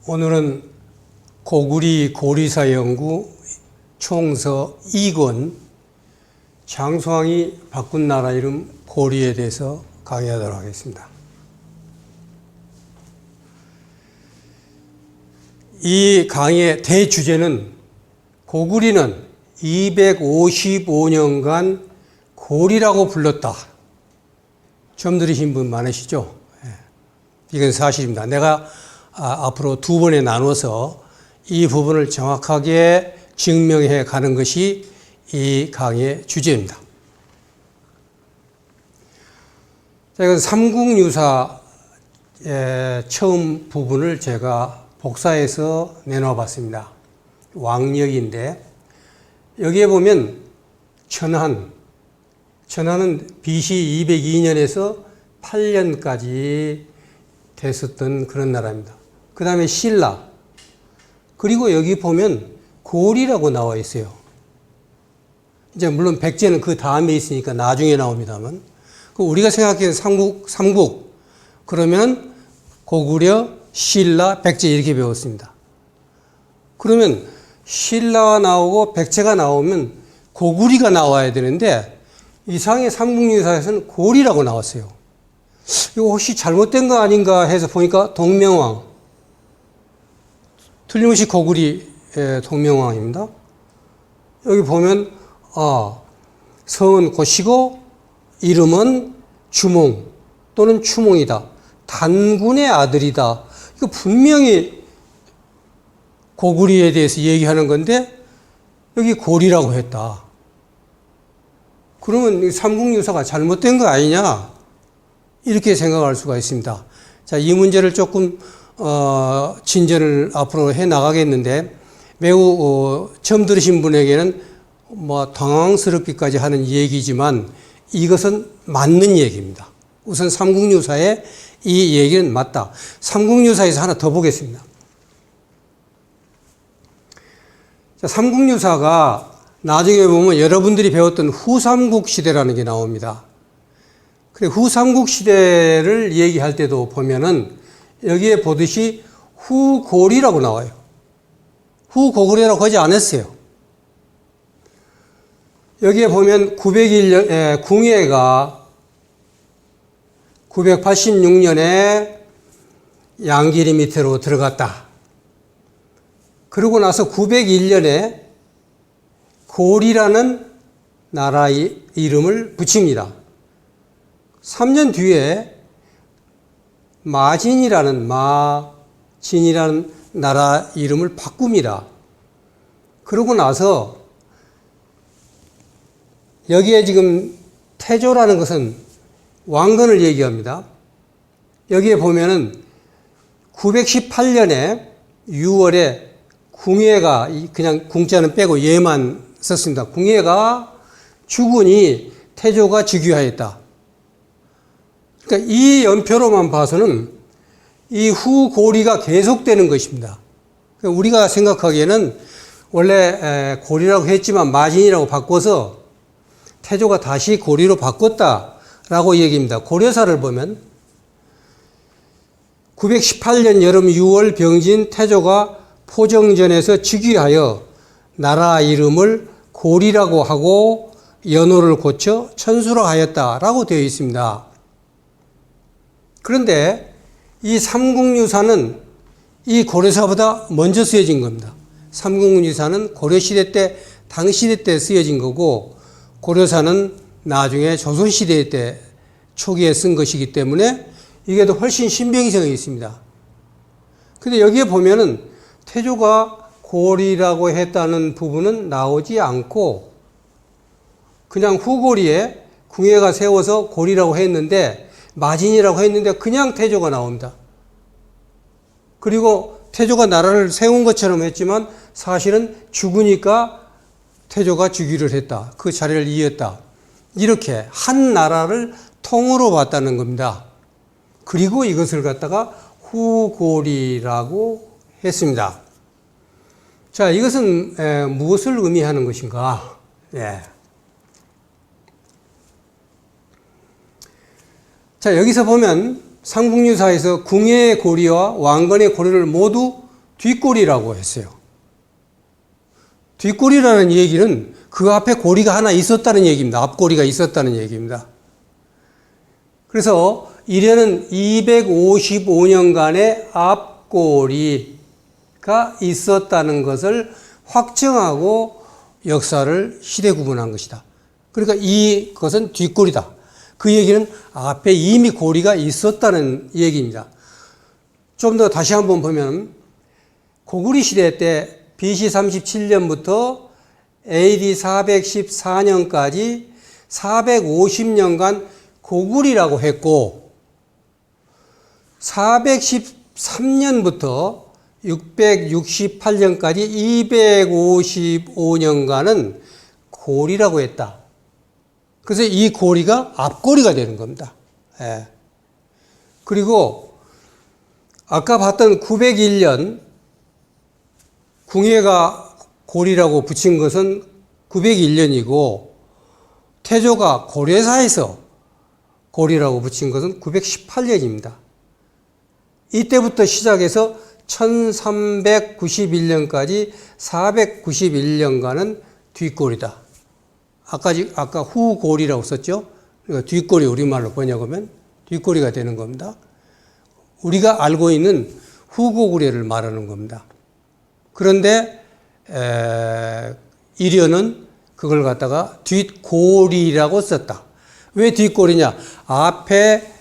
오늘은 고구리 고리사 연구 총서 2권 장수왕이 바꾼 나라 이름 고리에 대해서 강의하도록 하겠습니다. 이 강의의 대주제는 고구리는 255년간 고리라고 불렀다. 처음 들으신 분 많으시죠? 이건 사실입니다. 내가 앞으로 두 번에 나눠서 이 부분을 정확하게 증명해 가는 것이 이 강의의 주제입니다. 자, 이건 삼국유사의 처음 부분을 제가 복사해서 내놓아 봤습니다. 왕력인데 여기에 보면 천한은 BC 202년에서 8년까지 됐었던 그런 나라입니다. 그 다음에 신라, 그리고 여기 보면 고리라고 나와 있어요. 이제 물론 백제는 그 다음에 있으니까 나중에 나옵니다만, 우리가 생각하는 삼국 그러면 고구려, 신라, 백제 이렇게 배웠습니다. 그러면 신라가 나오고 백제가 나오면 고구리가 나와야 되는데 이상의 삼국유사에서는 고리라고 나왔어요. 이거 혹시 잘못된 거 아닌가 해서 보니까 동명왕, 틀림없이 고구리 동명왕입니다. 여기 보면 성은 고시고 이름은 주몽 또는 추몽이다. 단군의 아들이다. 이거 분명히 고구리에 대해서 얘기하는 건데 여기 고리라고 했다. 그러면 삼국유사가 잘못된 거 아니냐? 이렇게 생각할 수가 있습니다. 자, 이 문제를 조금 진전을 앞으로 해 나가겠는데 매우 처음 들으신 분에게는 당황스럽기까지 하는 얘기지만 이것은 맞는 얘기입니다. 우선 삼국유사에 이 얘기는 맞다. 삼국유사에서 하나 더 보겠습니다. 자, 삼국유사가 나중에 보면 여러분들이 배웠던 후삼국 시대라는 게 나옵니다. 그래, 후삼국 시대를 얘기할 때도 보면은 여기에 보듯이 후고리라고 나와요. 후고구려라고 하지 않았어요. 여기에 보면 901년, 궁예가 986년에 양귀리 밑으로 들어갔다. 그러고 나서 901년에 고리라는 나라 이름을 붙입니다. 3년 뒤에 마진이라는 나라 이름을 바꿉니다. 그러고 나서 여기에 지금 태조라는 것은 왕건을 얘기합니다. 여기에 보면은 918년에 6월에 궁예가, 그냥 궁자는 빼고 예만 썼습니다. 궁예가 죽으니 태조가 즉위하였다. 그러니까 이 연표로만 봐서는 이 후고리가 계속되는 것입니다. 그러니까 우리가 생각하기에는 원래 고리라고 했지만 마진이라고 바꿔서 태조가 다시 고리로 바꿨다라고 얘기합니다. 고려사를 보면 918년 여름 6월 병진 태조가 포정전에서 즉위하여 나라 이름을 고리라고 하고 연호를 고쳐 천수라 하였다라고 되어 있습니다. 그런데 이 삼국유사는 이 고려사보다 먼저 쓰여진 겁니다. 삼국유사는 고려시대 때, 당시대 때 쓰여진 거고 고려사는 나중에 조선시대 때 초기에 쓴 것이기 때문에 이게 더 훨씬 신빙성이 있습니다. 근데 여기에 보면은 태조가 고리라고 했다는 부분은 나오지 않고 그냥 후고리에 궁예가 세워서 고리라고 했는데 마진이라고 했는데 그냥 태조가 나옵니다. 그리고 태조가 나라를 세운 것처럼 했지만 사실은 죽으니까 태조가 즉위를 했다. 그 자리를 이었다. 이렇게 한 나라를 통으로 봤다는 겁니다. 그리고 이것을 갖다가 후고리라고 했습니다. 자, 이것은 무엇을 의미하는 것인가? 자, 여기서 보면 삼국유사에서 궁예의 고리와 왕건의 고리를 모두 뒷골이라고 했어요. 뒷골이라는 얘기는 그 앞에 고리가 하나 있었다는 얘기입니다. 앞고리가 있었다는 얘기입니다. 그래서 이래는 255년간의 앞고리가 있었다는 것을 확정하고 역사를 시대 구분한 것이다. 그러니까 이것은 뒷골이다. 그 얘기는 앞에 이미 고리가 있었다는 얘기입니다. 좀 더 다시 한번 보면 고구리 시대 때 BC 37년부터 AD 414년까지 450년간 고구리라고 했고 413년부터 668년까지 255년간은 고리라고 했다. 그래서 이 고리가 앞고리가 되는 겁니다. 예. 그리고 아까 봤던 901년 궁예가 고리라고 붙인 것은 901년이고 태조가 고려사에서 고리라고 붙인 것은 918년입니다. 이때부터 시작해서 1391년까지 491년간은 뒷골이다. 아까 후골이라고 썼죠? 그러니까 뒷골이 우리말로 번역하면 뒷골이가 되는 겁니다. 우리가 알고 있는 후고구려를 말하는 겁니다. 그런데 이련은 그걸 갖다가 뒷골이라고 썼다. 왜 뒷골이냐? 앞에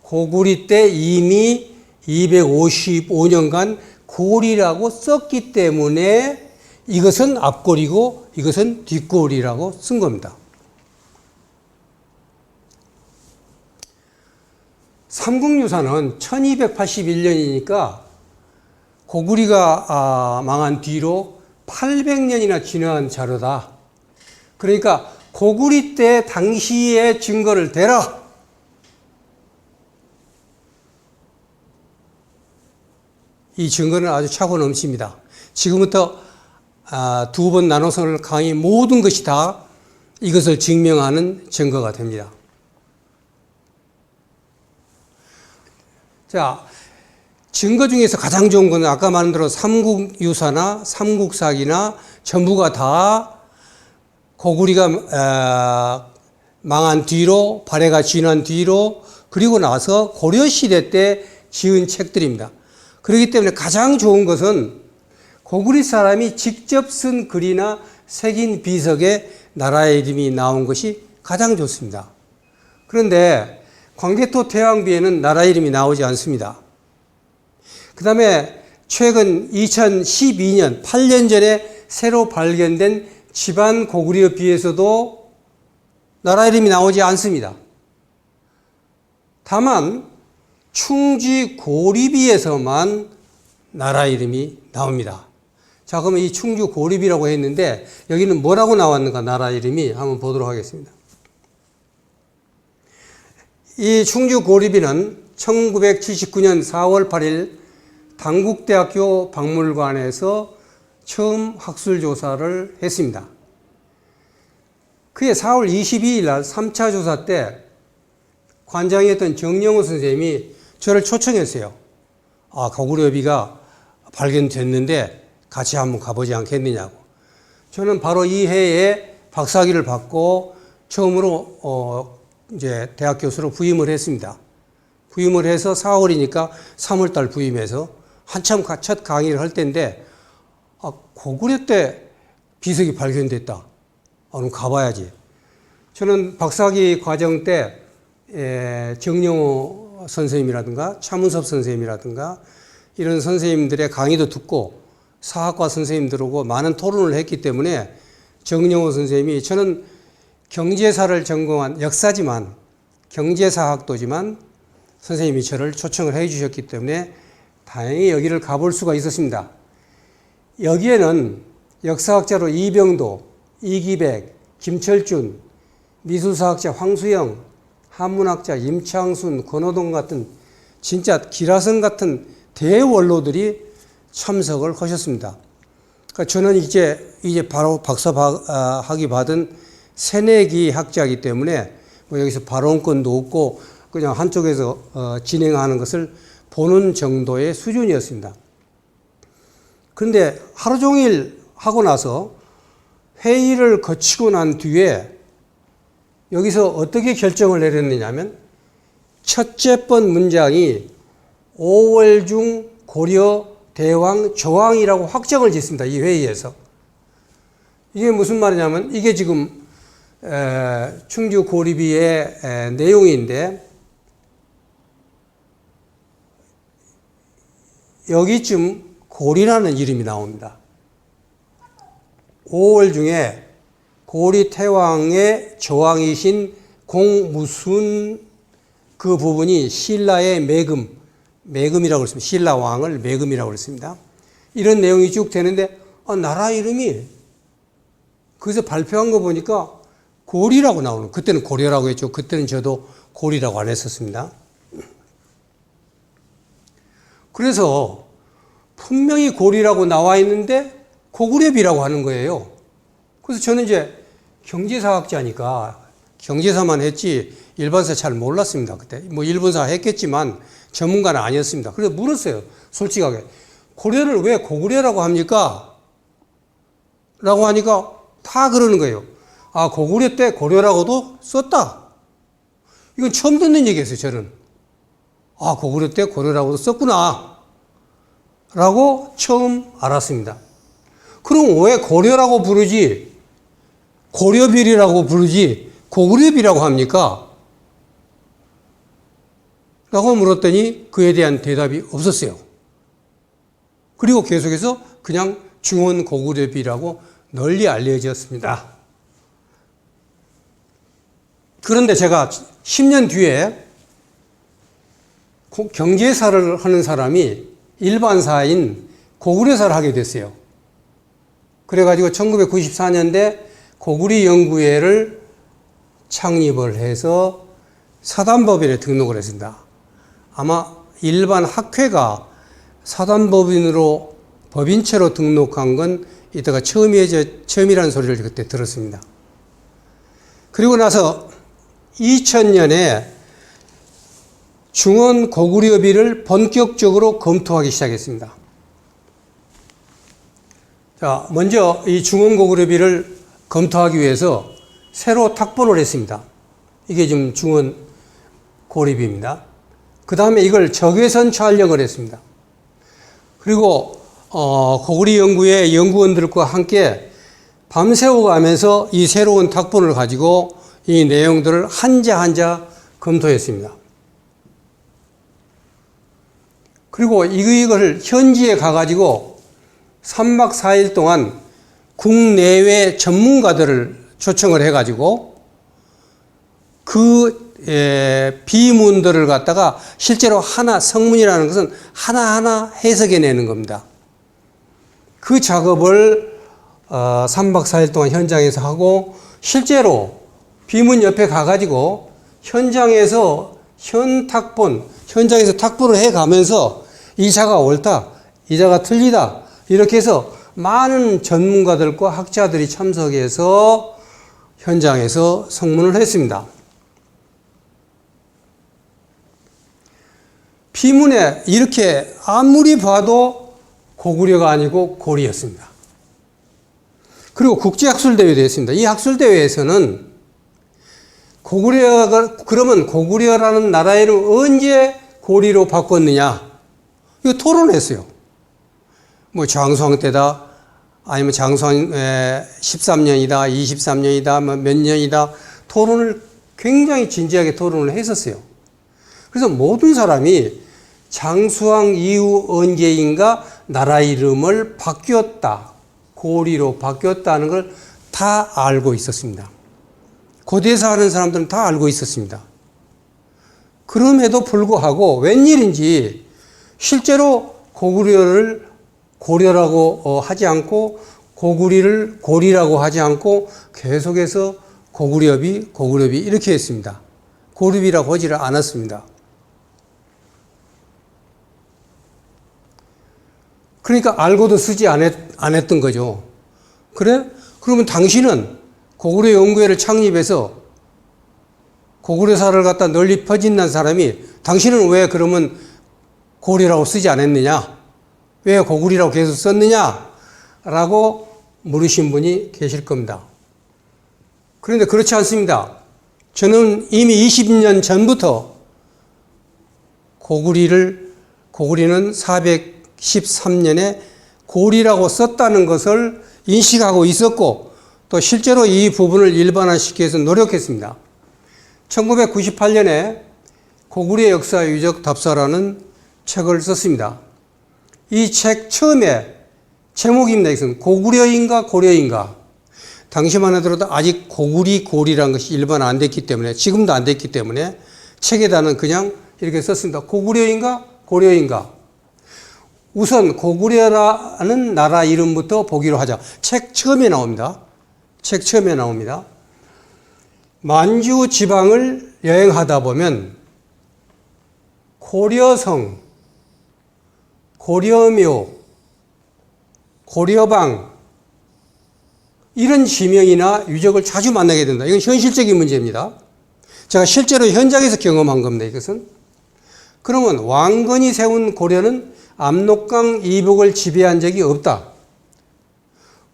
고구리 때 이미 255년간 골이라고 썼기 때문에 이것은 앞골이고 이것은 뒷골이라고 쓴 겁니다. 삼국유사는 1281년이니까 고구리가 망한 뒤로 800년이나 지난 자료다. 그러니까 고구리 때 당시의 증거를 대라. 이 증거는 아주 차고 넘칩니다. 지금부터 두 번 나눠서 강의 모든 것이 다 이것을 증명하는 증거가 됩니다. 자, 증거 중에서 가장 좋은 것은 아까 말한 대로 삼국유사나 삼국사기나 전부가 다 고구리가 망한 뒤로, 발해가 지난 뒤로, 그리고 나서 고려시대 때 지은 책들입니다. 그렇기 때문에 가장 좋은 것은 고구리 사람이 직접 쓴 글이나 새긴 비석에 나라의 이름이 나온 것이 가장 좋습니다. 그런데 광개토 태왕비에는 나라 이름이 나오지 않습니다. 그 다음에 최근 2012년, 8년 전에 새로 발견된 집안 고구려 비에서도 나라 이름이 나오지 않습니다. 다만 충주 고리비에서만 나라 이름이 나옵니다. 자, 그러면 이 충주 고리비라고 했는데 여기는 뭐라고 나왔는가, 나라 이름이 한번 보도록 하겠습니다. 이 충주 고리비는 1979년 4월 8일 당국대학교 박물관에서 처음 학술 조사를 했습니다. 그해 4월 22일 날 3차 조사 때 관장이었던 정영호 선생님이 저를 초청했어요. 고구려비가 발견됐는데 같이 한번 가보지 않겠느냐고. 저는 바로 이 해에 박사학위를 받고 처음으로 이제 대학 교수로 부임을 했습니다. 부임을 해서 4월이니까 3월달 부임해서 한참 첫 강의를 할 때인데 고구려 때 비석이 발견됐다. 그럼 가봐야지. 저는 박사학위 과정 때 정영호 선생님이라든가 차문섭 선생님이라든가 이런 선생님들의 강의도 듣고 사학과 선생님들하고 많은 토론을 했기 때문에 정영호 선생님이, 저는 경제사를 전공한 역사지만 경제사학도지만 선생님이 저를 초청을 해 주셨기 때문에 다행히 여기를 가볼 수가 있었습니다. 여기에는 역사학자로 이병도, 이기백, 김철준, 미술사학자 황수영, 한문학자 임창순, 권호동 같은 진짜 기라성 같은 대원로들이 참석을 하셨습니다. 그러니까 저는 이제 바로 박사학위 받은 새내기 학자이기 때문에 여기서 발언권도 없고 그냥 한쪽에서 진행하는 것을 보는 정도의 수준이었습니다. 그런데 하루 종일 하고 나서 회의를 거치고 난 뒤에 여기서 어떻게 결정을 내렸느냐면 첫째 번 문장이 5월 중 고려 대왕 조왕이라고 확정을 짓습니다. 이 회의에서. 이게 무슨 말이냐면 이게 지금 충주 고리비의 내용인데 여기쯤 고리라는 이름이 나옵니다. 5월 중에 고리 태왕의 조왕이신 공무순 그 부분이 신라의 매금이라고 그랬습니다. 신라 왕을 매금이라고 그랬습니다. 이런 내용이 쭉 되는데 나라 이름이 거기서 발표한 거 보니까 고리라고 나오는, 그때는 고려라고 했죠. 그때는 저도 고리라고 안 했었습니다. 그래서 분명히 고리라고 나와 있는데 고구려비라고 하는 거예요. 그래서 저는 이제 경제사학자니까 경제사만 했지 일반사 잘 몰랐습니다. 그때 뭐 일본사 했겠지만 전문가는 아니었습니다. 그래서 물었어요. 솔직하게. 고려를 왜 고구려라고 합니까? 라고 하니까 다 그러는 거예요. 아, 고구려 때 고려라고도 썼다. 이건 처음 듣는 얘기였어요, 저는. 아, 고구려 때 고려라고도 썼구나. 라고 처음 알았습니다. 그럼 왜 고려라고 부르지, 고려비리라고 부르지, 고구려비라고 합니까? 라고 물었더니 그에 대한 대답이 없었어요. 그리고 계속해서 그냥 중원 고구려비라고 널리 알려졌습니다. 그런데 제가 10년 뒤에 경제사를 하는 사람이 일반사인 고구려사를 하게 됐어요. 그래가지고 1994년대 고구려연구회를 창립을 해서 사단법인에 등록을 했습니다. 아마 일반 학회가 사단법인으로 법인체로 등록한 건 이때가 처음이라는 소리를 그때 들었습니다. 그리고 나서 2000년에 중원 고구려비를 본격적으로 검토하기 시작했습니다. 자, 먼저 이 중원 고구려비를 검토하기 위해서 새로 탁본을 했습니다. 이게 지금 중원 고리비입니다. 그 다음에 이걸 적외선 촬영을 했습니다. 그리고 고구려 연구의 연구원들과 함께 밤새워 가면서 이 새로운 탁본을 가지고 이 내용들을 한자 한자 검토했습니다. 그리고 이걸 현지에 가가지고 3박 4일 동안 국내외 전문가들을 초청을 해가지고 그 비문들을 갖다가 실제로 성문이라는 것은 하나하나 해석해내는 겁니다. 그 작업을 3박 4일 동안 현장에서 하고 실제로 비문 옆에 가가지고 현장에서 현장에서 탁본을 해가면서 이 자가 옳다, 이 자가 틀리다 이렇게 해서 많은 전문가들과 학자들이 참석해서 현장에서 성문을 했습니다. 비문에 이렇게 아무리 봐도 고구려가 아니고 고리였습니다. 그리고 국제학술대회도 했습니다. 이 학술대회에서는 그러면 고구려라는 나라 이름 언제 고리로 바꿨느냐? 이거 토론했어요. 뭐 장수왕 때다, 아니면 장수왕 13년이다, 23년이다, 뭐 몇 년이다, 토론을 굉장히 진지하게 토론을 했었어요. 그래서 모든 사람이 장수왕 이후 언제인가 나라 이름을 바뀌었다, 고리로 바뀌었다는 걸 다 알고 있었습니다. 고대사 하는 사람들은 다 알고 있었습니다. 그럼에도 불구하고 웬일인지 실제로 고구려를 고려라고 하지 않고 고구리를 고리라고 하지 않고 계속해서 고구려비 이렇게 했습니다. 고르비라고 하지를 않았습니다. 그러니까 알고도 쓰지 안 했던 거죠. 그래? 그러면 당신은 고구려 연구회를 창립해서 고구려사를 갖다 널리 퍼진다는 사람이 당신은 왜 그러면 고려라고 쓰지 않았느냐? 왜 고구리라고 계속 썼느냐라고 물으신 분이 계실 겁니다. 그런데 그렇지 않습니다. 저는 이미 20년 전부터 고구리는 413년에 고리라고 썼다는 것을 인식하고 있었고 또 실제로 이 부분을 일반화시키기 위해서 노력했습니다. 1998년에 고구려의 역사 유적 답사라는 책을 썼습니다. 이 책 처음에 제목입니다. 이것은 고구려인가 고려인가. 당시만 하더라도 아직 고리라는 것이 일반화 안 됐기 때문에 지금도 안 됐기 때문에 책에다는 그냥 이렇게 썼습니다. 고구려인가 고려인가. 우선 고구려라는 나라 이름부터 보기로 하자. 책 처음에 나옵니다. 만주 지방을 여행하다 보면 고려성, 고려묘, 고려방 이런 지명이나 유적을 자주 만나게 된다. 이건 현실적인 문제입니다. 제가 실제로 현장에서 경험한 겁니다. 이것은. 그러면 왕건이 세운 고려는 압록강 이북을 지배한 적이 없다.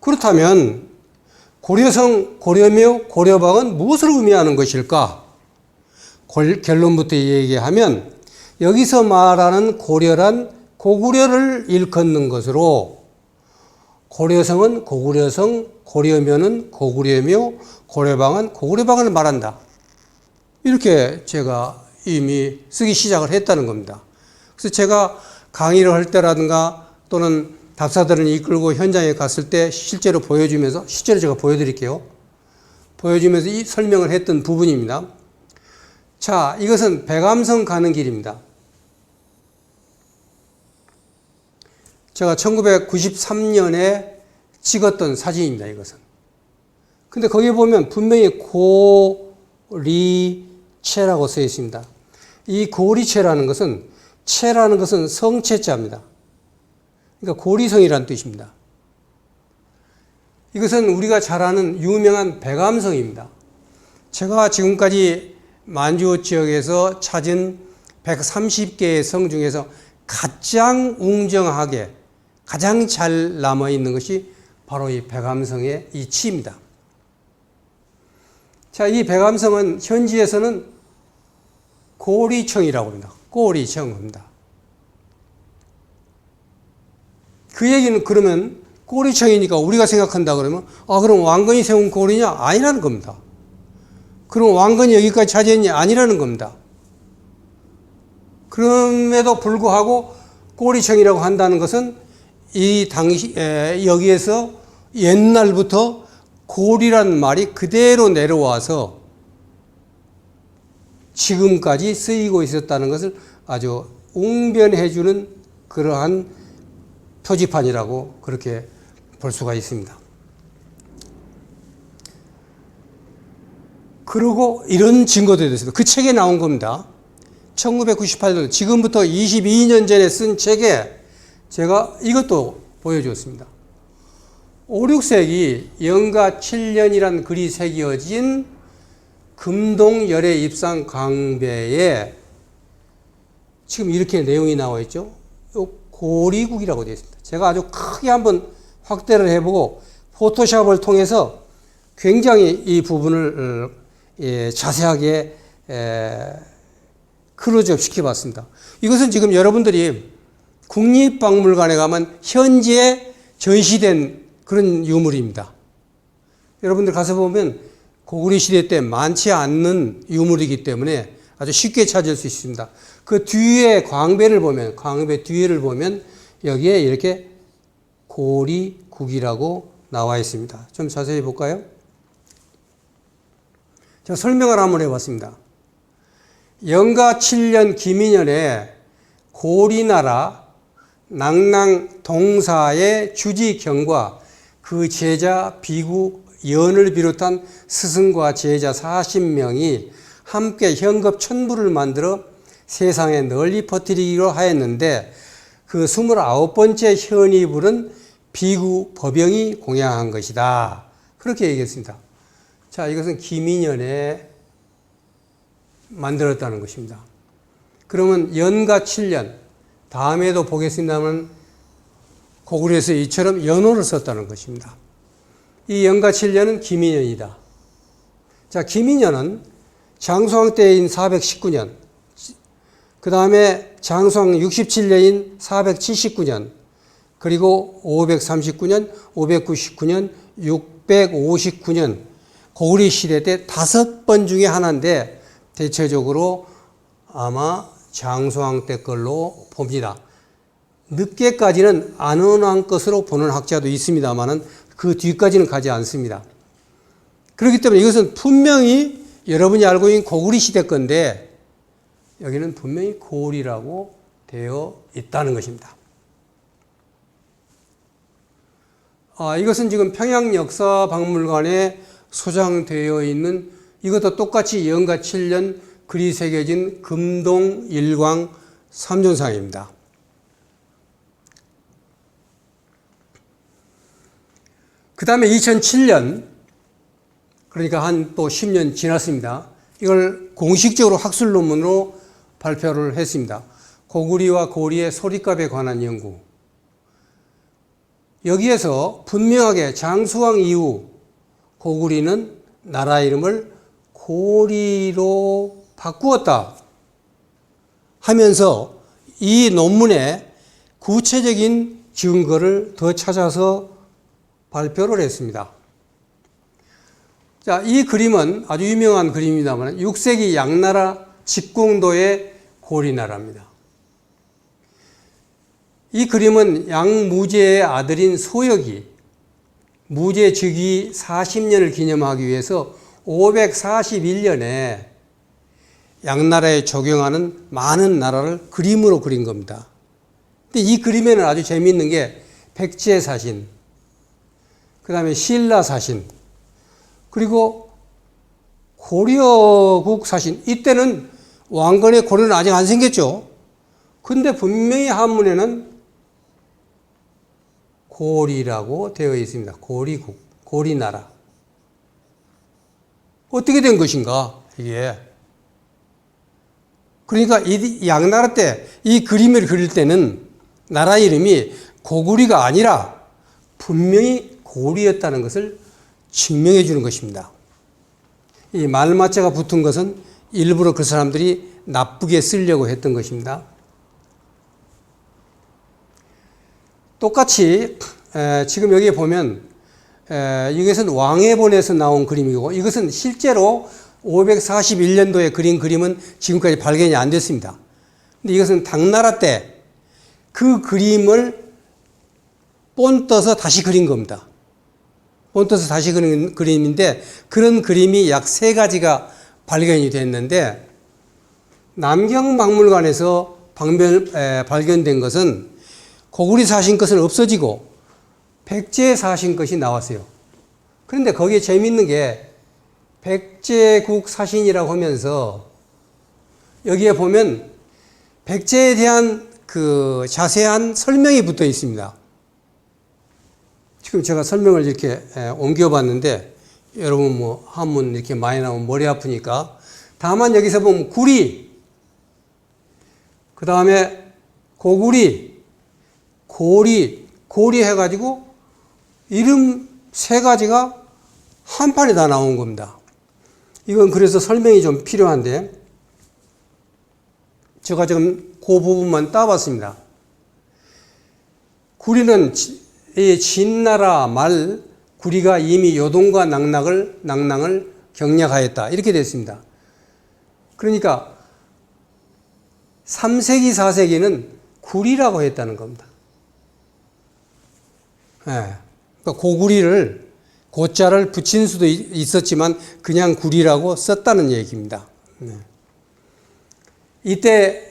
그렇다면 고려성, 고려묘, 고려방은 무엇을 의미하는 것일까? 결론부터 얘기하면 여기서 말하는 고려란 고구려를 일컫는 것으로 고려성은 고구려성, 고려묘는 고구려묘, 고려방은 고구려방을 말한다. 이렇게 제가 이미 쓰기 시작을 했다는 겁니다. 그래서 제가 강의를 할 때라든가 또는 답사들을 이끌고 현장에 갔을 때 실제로 제가 보여드릴게요. 보여주면서 이 설명을 했던 부분입니다. 자, 이것은 백암성 가는 길입니다. 제가 1993년에 찍었던 사진입니다. 이것은. 근데 거기에 보면 분명히 고리체라고 써 있습니다. 이 고리체라는 것은 성체자입니다. 그러니까 고리성이라는 뜻입니다. 이것은 우리가 잘 아는 유명한 백암성입니다. 제가 지금까지 만주 지역에서 찾은 130개의 성 중에서 가장 웅장하게 가장 잘 남아있는 것이 바로 이 백암성의 이 치입니다. 자, 이 백암성은 현지에서는 고리청이라고 합니다. 고리청입니다. 그 얘기는 그러면 고리청이니까 우리가 생각한다 그러면 그럼 왕건이 세운 고리냐? 아니라는 겁니다. 그럼 왕건이 여기까지 차지했냐? 아니라는 겁니다. 그럼에도 불구하고 고리청이라고 한다는 것은 이 당시 여기에서 옛날부터 고리라는 말이 그대로 내려와서 지금까지 쓰이고 있었다는 것을 아주 웅변해주는 그러한 표지판이라고 그렇게 볼 수가 있습니다. 그리고 이런 증거도 있습니다. 그 책에 나온 겁니다. 1998년, 지금부터 22년 전에 쓴 책에 제가 이것도 보여주었습니다. 5, 6세기 영가 7년이란 글이 새겨진 금동열애 입상 강배에 지금 이렇게 내용이 나와 있죠. 고리국이라고 되어 있습니다. 제가 아주 크게 한번 확대를 해보고 포토샵을 통해서 굉장히 이 부분을 자세하게 클로즈업 시켜봤습니다. 이것은 지금 여러분들이 국립박물관에 가면 현지에 전시된 그런 유물입니다. 여러분들 가서 보면 고구려 시대 때 많지 않는 유물이기 때문에 아주 쉽게 찾을 수 있습니다. 그 뒤에 광배 뒤에를 보면 여기에 이렇게 고리국이라고 나와 있습니다. 좀 자세히 볼까요? 제가 설명을 한번 해봤습니다. 영가 7년 기민년에 고리나라 낭랑 동사의 주지경과 그 제자 비구 연을 비롯한 스승과 제자 40명이 함께 현급 1000부를 만들어 세상에 널리 퍼뜨리기로 하였는데 그 29번째 현이불은 비구 법영이 공양한 것이다. 그렇게 얘기했습니다. 자, 이것은 기민년에 만들었다는 것입니다. 그러면 연가 7년, 다음에도 보겠습니다만 고구려에서 이처럼 연호를 썼다는 것입니다. 이 영가 7년은 김인년이다. 자, 김인년은 장수왕 때인 419년, 그 다음에 장수왕 67년인 479년, 그리고 539년, 599년, 659년, 고구려 시대 때 5번 중에 하나인데 대체적으로 아마 장수왕 때 걸로 봅니다. 늦게까지는 안원왕 것으로 보는 학자도 있습니다만은 그 뒤까지는 가지 않습니다. 그렇기 때문에 이것은 분명히 여러분이 알고 있는 고구려 시대 건데 여기는 분명히 고리라고 되어 있다는 것입니다. 이것은 지금 평양역사박물관에 소장되어 있는 이것도 똑같이 영가 7년 글이 새겨진 금동 일광 삼존상입니다. 그 다음에 2007년, 그러니까 한 또 10년 지났습니다. 이걸 공식적으로 학술 논문으로 발표를 했습니다. 고구리와 고리의 소리값에 관한 연구. 여기에서 분명하게 장수왕 이후 고구리는 나라 이름을 고리로 바꾸었다 하면서 이 논문에 구체적인 증거를 더 찾아서 발표를 했습니다. 자, 이 그림은 아주 유명한 그림입니다만 6세기 양나라 직공도의 고리나라입니다. 이 그림은 양무제의 아들인 소혁이 무제 즉위 40년을 기념하기 위해서 541년에 양나라에 적용하는 많은 나라를 그림으로 그린 겁니다. 근데 이 그림에는 아주 재미있는 게 백제 사신, 그 다음에 신라 사신, 그리고 고려국 사신. 이때는 왕건의 고려는 아직 안 생겼죠. 근데 분명히 한문에는 고리라고 되어 있습니다. 고리국, 고리나라. 어떻게 된 것인가, 이게. 그러니까 이 양나라 때 이 그림을 그릴 때는 나라 이름이 고구리가 아니라 분명히 고리였다는 것을 증명해 주는 것입니다. 이 말마자가 붙은 것은 일부러 그 사람들이 나쁘게 쓰려고 했던 것입니다. 똑같이 지금 여기에 보면 이것은 왕해본에서 나온 그림이고 이것은 실제로 541년도에 그린 그림은 지금까지 발견이 안 됐습니다. 근데 이것은 당나라 때 그 그림을 본떠서 다시 그린 겁니다. 본떠서 다시 그린 그림인데 그런 그림이 약 3가지가 발견이 됐는데 남경박물관에서 발견된 것은 고구리 사신 것은 없어지고 백제 사신 것이 나왔어요. 그런데 거기에 재미있는 게 백제국 사신이라고 하면서 여기에 보면 백제에 대한 그 자세한 설명이 붙어 있습니다. 지금 제가 설명을 이렇게 옮겨봤는데 여러분 뭐 한문 이렇게 많이 나오면 머리 아프니까 다만 여기서 보면 구리, 그 다음에 고구리, 고리 해가지고 이름 3가지가 한 판에 다 나온 겁니다. 이건 그래서 설명이 좀 필요한데 제가 지금 그 부분만 따봤습니다. 구리는 이 진나라 말 구리가 이미 요동과 낭낭을 경략하였다. 이렇게 됐습니다. 그러니까 3세기, 4세기는 구리라고 했다는 겁니다. 네. 그러니까 고구리를 고자를 붙인 수도 있었지만 그냥 구리라고 썼다는 얘기입니다. 네. 이때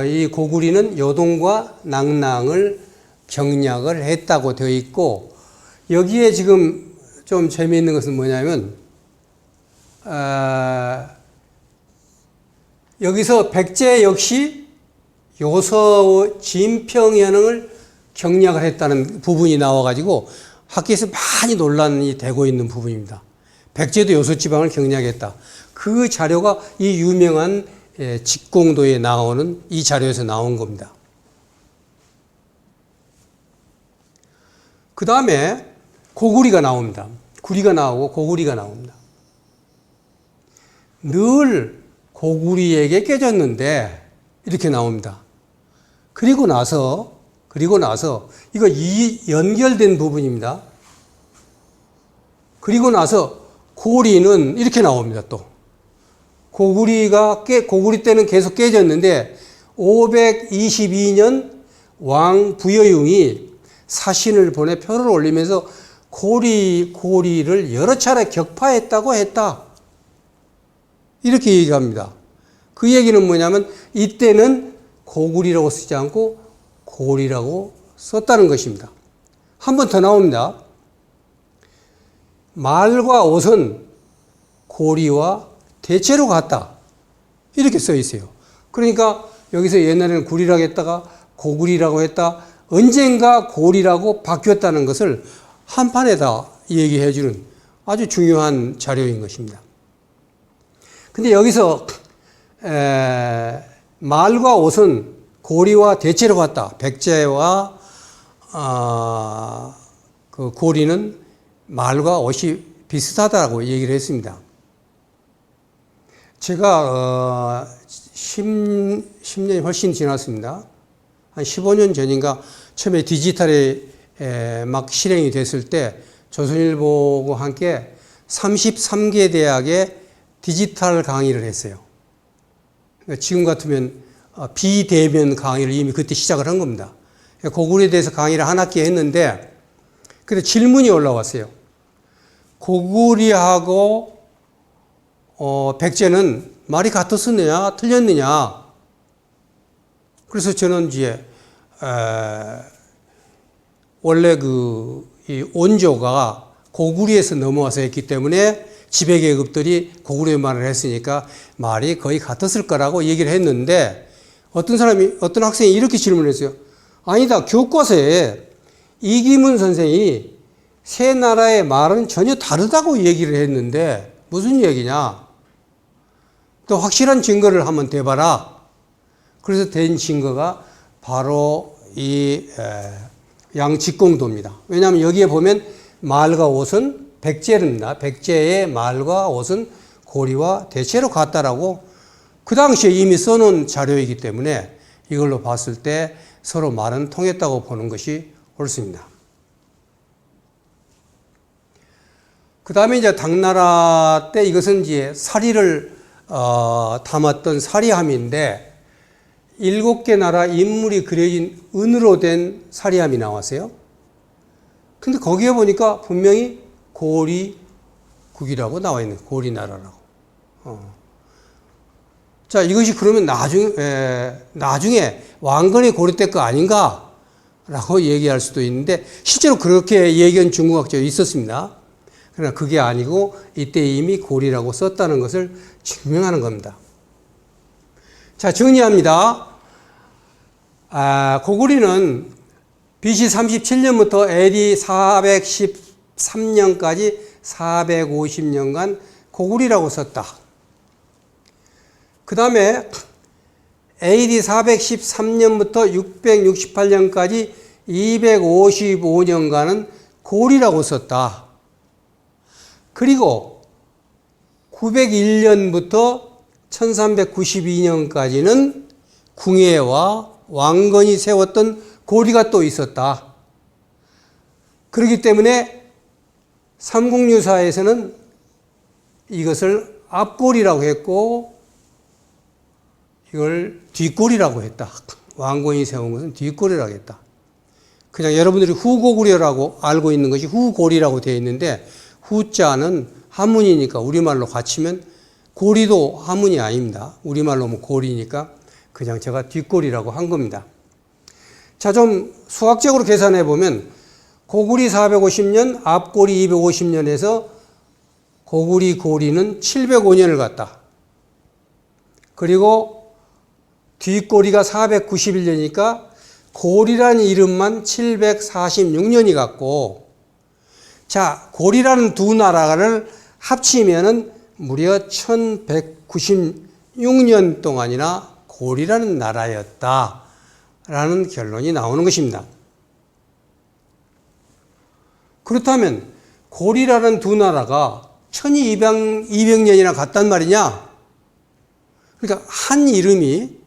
이 고구리는 요동과 낭낭을 경략을 했다고 되어 있고 여기에 지금 좀 재미있는 것은 뭐냐면 여기서 백제 역시 요서 진평현흥을 경략을 했다는 부분이 나와가지고 학계에서 많이 논란이 되고 있는 부분입니다. 백제도 요소지방을 경략했다. 그 자료가 이 유명한 직공도에 나오는 이 자료에서 나온 겁니다. 그 다음에 고구리가 나옵니다. 구리가 나오고 고구리가 나옵니다. 늘 고구리에게 깨졌는데 이렇게 나옵니다. 그리고 나서 이거 이 연결된 부분입니다. 그리고 나서 고리는 이렇게 나옵니다. 또 고구리 때는 계속 깨졌는데 522년 왕 부여융이 사신을 보내 표를 올리면서 고리를 여러 차례 격파했다고 했다. 이렇게 얘기합니다. 그 얘기는 뭐냐면 이때는 고구리라고 쓰지 않고 고리라고 썼다는 것입니다. 한 번 더 나옵니다. 말과 옷은 고리와 대체로 같다. 이렇게 써 있어요. 그러니까 여기서 옛날에는 구리라고 했다가 고구리라고 했다. 언젠가 고리라고 바뀌었다는 것을 한판에다 얘기해 주는 아주 중요한 자료인 것입니다. 근데 여기서 말과 옷은 고리와 대체로 같다. 백제와 그 고리는 말과 옷이 비슷하다고 얘기를 했습니다. 제가 10년이 훨씬 지났습니다. 한 15년 전인가 처음에 디지털이 막 실행이 됐을 때 조선일보와 함께 33개 대학에 디지털 강의를 했어요. 그러니까 지금 같으면 비대면 강의를 이미 그때 시작을 한 겁니다. 고구리에 대해서 강의를 한 학기 했는데 그때 질문이 올라왔어요. 고구리하고 백제는 말이 같았느냐 틀렸느냐. 그래서 저는 이제 원래 이 원조가 고구리에서 넘어와서 했기 때문에 지배계급들이 고구려 말을 했으니까 말이 거의 같았을 거라고 얘기를 했는데 어떤 학생이 이렇게 질문했어요. 아니다. 교과서에 이기문 선생이 세 나라의 말은 전혀 다르다고 얘기를 했는데 무슨 얘기냐? 또 확실한 증거를 한번 대봐라. 그래서 된 증거가 바로 이 양직공도입니다. 왜냐하면 여기에 보면 말과 옷은 백제입니다. 백제의 말과 옷은 고리와 대체로 같다라고 그 당시에 이미 써놓은 자료이기 때문에 이걸로 봤을 때 서로 말은 통했다고 보는 것이 옳습니다. 그 다음에 이제 당나라 때 이것은 이제 사리를 담았던 사리함인데 7개 나라 인물이 그려진 은으로 된 사리함이 나왔어요. 근데 거기에 보니까 분명히 고리국이라고 나와 있는 고리나라라고. 자, 이것이 그러면 나중에 왕건의 고리 때 거 아닌가라고 얘기할 수도 있는데 실제로 그렇게 얘기한 중국학자가 있었습니다. 그러나 그게 아니고 이때 이미 고리라고 썼다는 것을 증명하는 겁니다. 자, 정리합니다. 고구리는 BC 37년부터 AD 413년까지 450년간 고구리라고 썼다. 그 다음에 AD 413년부터 668년까지 255년간은 고리라고 썼다. 그리고 901년부터 1392년까지는 궁예와 왕건이 세웠던 고리가 또 있었다. 그렇기 때문에 삼국유사에서는 이것을 앞고리라고 했고 이걸 뒷고리라고 했다. 왕건이 세운 것은 뒷고리라고 했다. 그냥 여러분들이 후고구려라고 알고 있는 것이 후고리라고 되어 있는데 후자는 한문이니까 우리말로 갖추면 고리도 한문이 아닙니다. 우리말로 뭐 고리니까 그냥 제가 뒷고리라고 한 겁니다. 자, 좀 수학적으로 계산해 보면 고구리 450년, 앞고리 250년에서 고구리 고리는 705년을 갔다. 그리고 뒷고리가 491년이니까 고리라는 이름만 746년이 갔고, 자, 고리라는 두 나라를 합치면은 무려 1196년 동안이나 고리라는 나라였다라는 결론이 나오는 것입니다. 그렇다면 고리라는 두 나라가 1200년이나 갔단 말이냐? 그러니까 한 이름이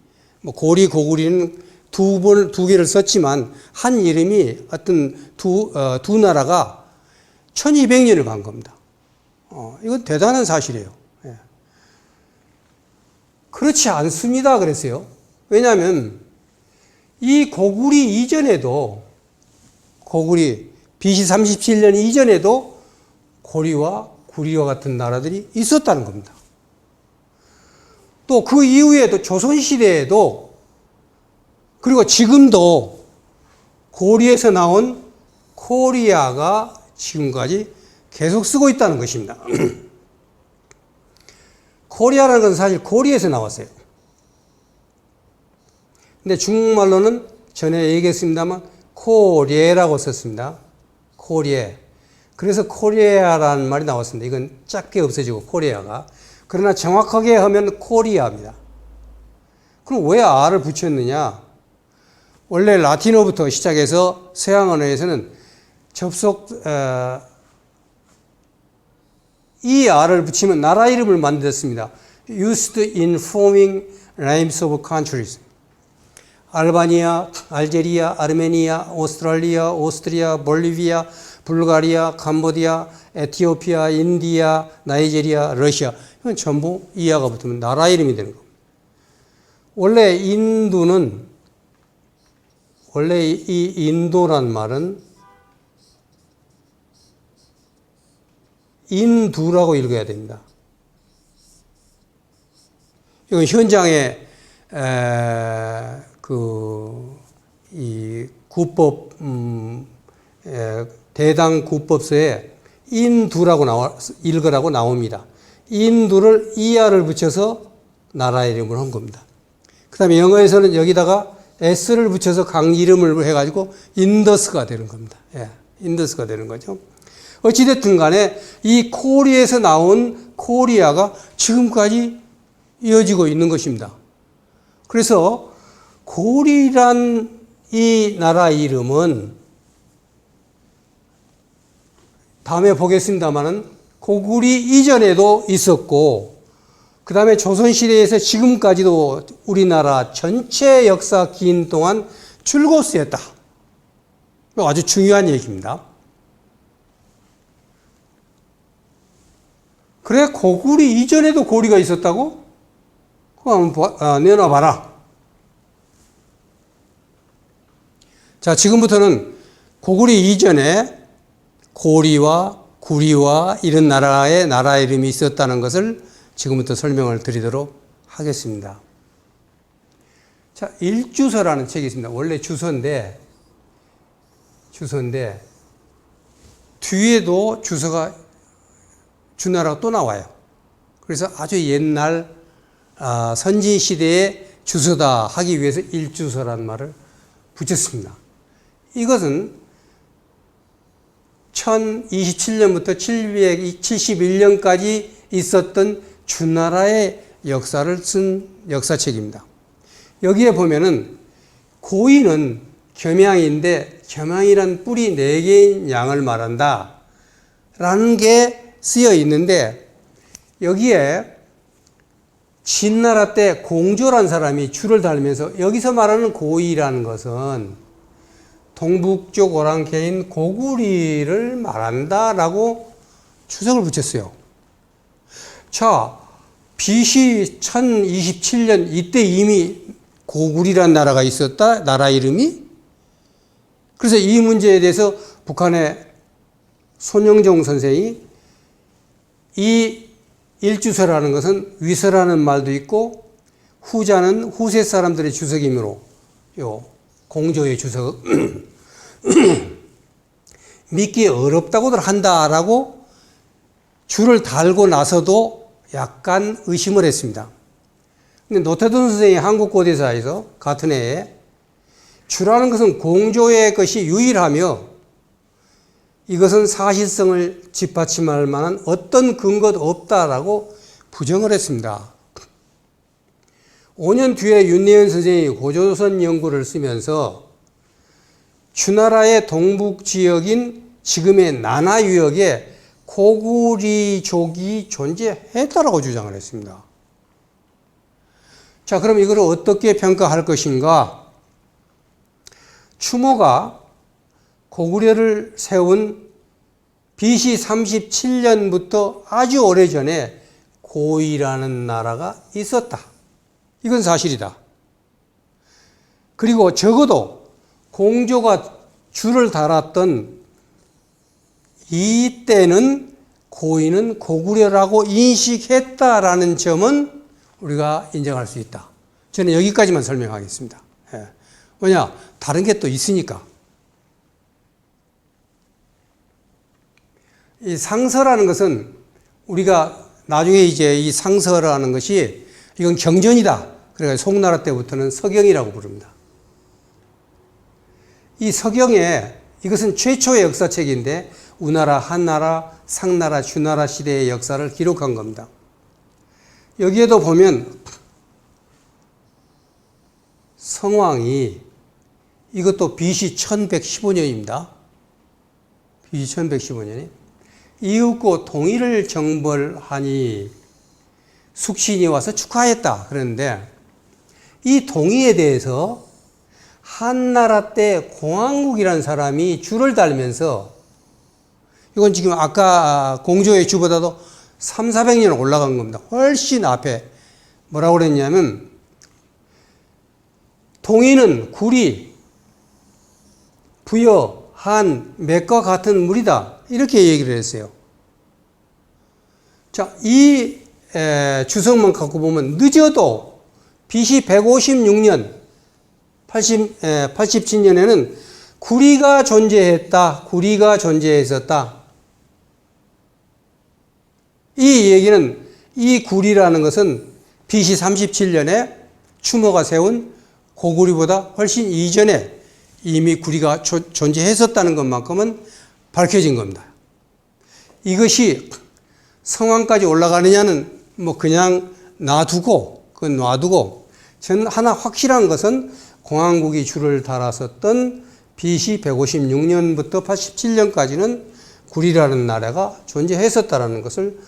뭐 고리, 고구리는 두 개를 썼지만 한 이름이 어떤 두 나라가 1200년을 간 겁니다. 이건 대단한 사실이에요. 예. 그렇지 않습니다. 그랬어요. 왜냐하면 이 고구리 이전에도 고구리 BC 37년 이전에도 고리와 구리와 같은 나라들이 있었다는 겁니다. 또 그 이후에도 조선시대에도 그리고 지금도 고리에서 나온 코리아가 지금까지 계속 쓰고 있다는 것입니다. 코리아라는 건 사실 고리에서 나왔어요. 근데 중국말로는 전에 얘기했습니다만 코리에라고 썼습니다. 코리에. 그래서 코리아라는 말이 나왔습니다. 이건 작게 없어지고 코리아가. 그러나 정확하게 하면 코리아입니다. 그럼 왜 R을 붙였느냐? 원래 라틴어부터 시작해서 서양 언어에서는 이 R을 붙이면 나라 이름을 만들었습니다. Used in forming names of countries. 알바니아, 알제리아, 아르메니아, 오스트랄리아, 오스트리아, 볼리비아, 불가리아, 캄보디아, 에티오피아, 인디아, 나이지리아, 러시아. 이건 전부 이하가 붙으면 나라 이름이 되는 겁니다. 원래 이 인도란 말은 인두라고 읽어야 됩니다. 이건 현장에 이 구법 대당 구법서에 인두라고 읽으라고 나옵니다. 인두를 이하를 붙여서 나라 이름을 한 겁니다. 그 다음에 영어에서는 여기다가 S를 붙여서 강 이름을 해가지고 인더스가 되는 겁니다. 예, 인더스가 되는 거죠. 어찌됐든 간에 이 코리에서 나온 코리아가 지금까지 이어지고 있는 것입니다. 그래서 고리란 이 나라 이름은 다음에 보겠습니다만은 고구리 이전에도 있었고 그 다음에 조선시대에서 지금까지도 우리나라 전체 역사 긴 동안 줄곧 쓰였다. 아주 중요한 얘기입니다. 그래 고구리 이전에도 고리가 있었다고? 그럼 내놔봐라. 자, 지금부터는 고구리 이전에 고리와 구리와 이런 나라의 나라 이름이 있었다는 것을 지금부터 설명을 드리도록 하겠습니다. 자, 일주서라는 책이 있습니다. 원래 주서인데 뒤에도 주서가 주나라가 또 나와요. 그래서 아주 옛날 선진 시대의 주서다 하기 위해서 일주서라는 말을 붙였습니다. 이것은 1027년부터 771년까지 있었던 주나라의 역사를 쓴 역사책입니다. 여기에 보면은 고인은 겸양인데 겸양이란 뿔이 4개인 양을 말한다 라는 게 쓰여 있는데 여기에 진나라 때 공조란 사람이 줄을 달면서 여기서 말하는 고이라는 것은 동북쪽 오랑캐인 고구리를 말한다라고 추석을 붙였어요. 자, BC 1027년 이때 이미 고구리란 나라가 있었다. 나라 이름이. 그래서 이 문제에 대해서 북한의 손영정 선생이 이 일주서라는 것은 위서라는 말도 있고 후자는 후세 사람들의 주석이므로 요 공조의 주석 믿기 어렵다고들 한다라고 줄을 달고 나서도 약간 의심을 했습니다. 근데 노태돈 선생이 한국고대사에서 같은 해에 주라는 것은 공조의 것이 유일하며 이것은 사실성을 뒷받침할 만한 어떤 근거도 없다라고 부정을 했습니다. 5년 뒤에 윤내현 선생이 고조선 연구를 쓰면서 주나라의 동북 지역인 지금의 나나유역에 고구리족이 존재했다라고 주장을 했습니다. 자, 그럼 이걸 어떻게 평가할 것인가? 추모가 고구려를 세운 BC 37년부터 아주 오래전에 고이라는 나라가 있었다. 이건 사실이다. 그리고 적어도 공조가 줄을 달았던 이때는 고이는 고구려라고 인식했다라는 점은 우리가 인정할 수 있다. 저는 여기까지만 설명하겠습니다. 왜냐? 다른 게 또 있으니까. 이 상서라는 것은 우리가 나중에 이제 이 상서라는 것이 이건 경전이다. 그러니까 송나라 때부터는 서경이라고 부릅니다. 이 서경에 이것은 최초의 역사책인데 우나라, 한나라, 상나라, 주나라 시대의 역사를 기록한 겁니다. 여기에도 보면 성왕이 이것도 BC 1115년입니다. BC 1115년이 이윽고 동의를 정벌하니 숙신이 와서 축하했다. 그런데 이 동의에 대해서 한나라 때 공항국이라는 사람이 줄을 달면서 이건 지금 아까 공조의 주보다도 300~400년 올라간 겁니다. 훨씬 앞에 뭐라고 그랬냐면 동의는 구리, 부여, 한, 맥과 같은 물이다. 이렇게 얘기를 했어요. 자, 이 주석만 갖고 보면 늦어도 BC 156년 87년에는 구리가 존재했다. 구리가 존재했었다. 이 얘기는 이 구리라는 것은 BC 37년에 추모가 세운 고구리보다 훨씬 이전에 이미 구리가 존재했었다는 것만큼은 밝혀진 겁니다. 이것이 성왕까지 올라가느냐는 뭐 그냥 놔두고 저는 하나 확실한 것은 공항국이 줄을 달았었던 BC 156년부터 87년까지는 구리라는 나라가 존재했었다는 것을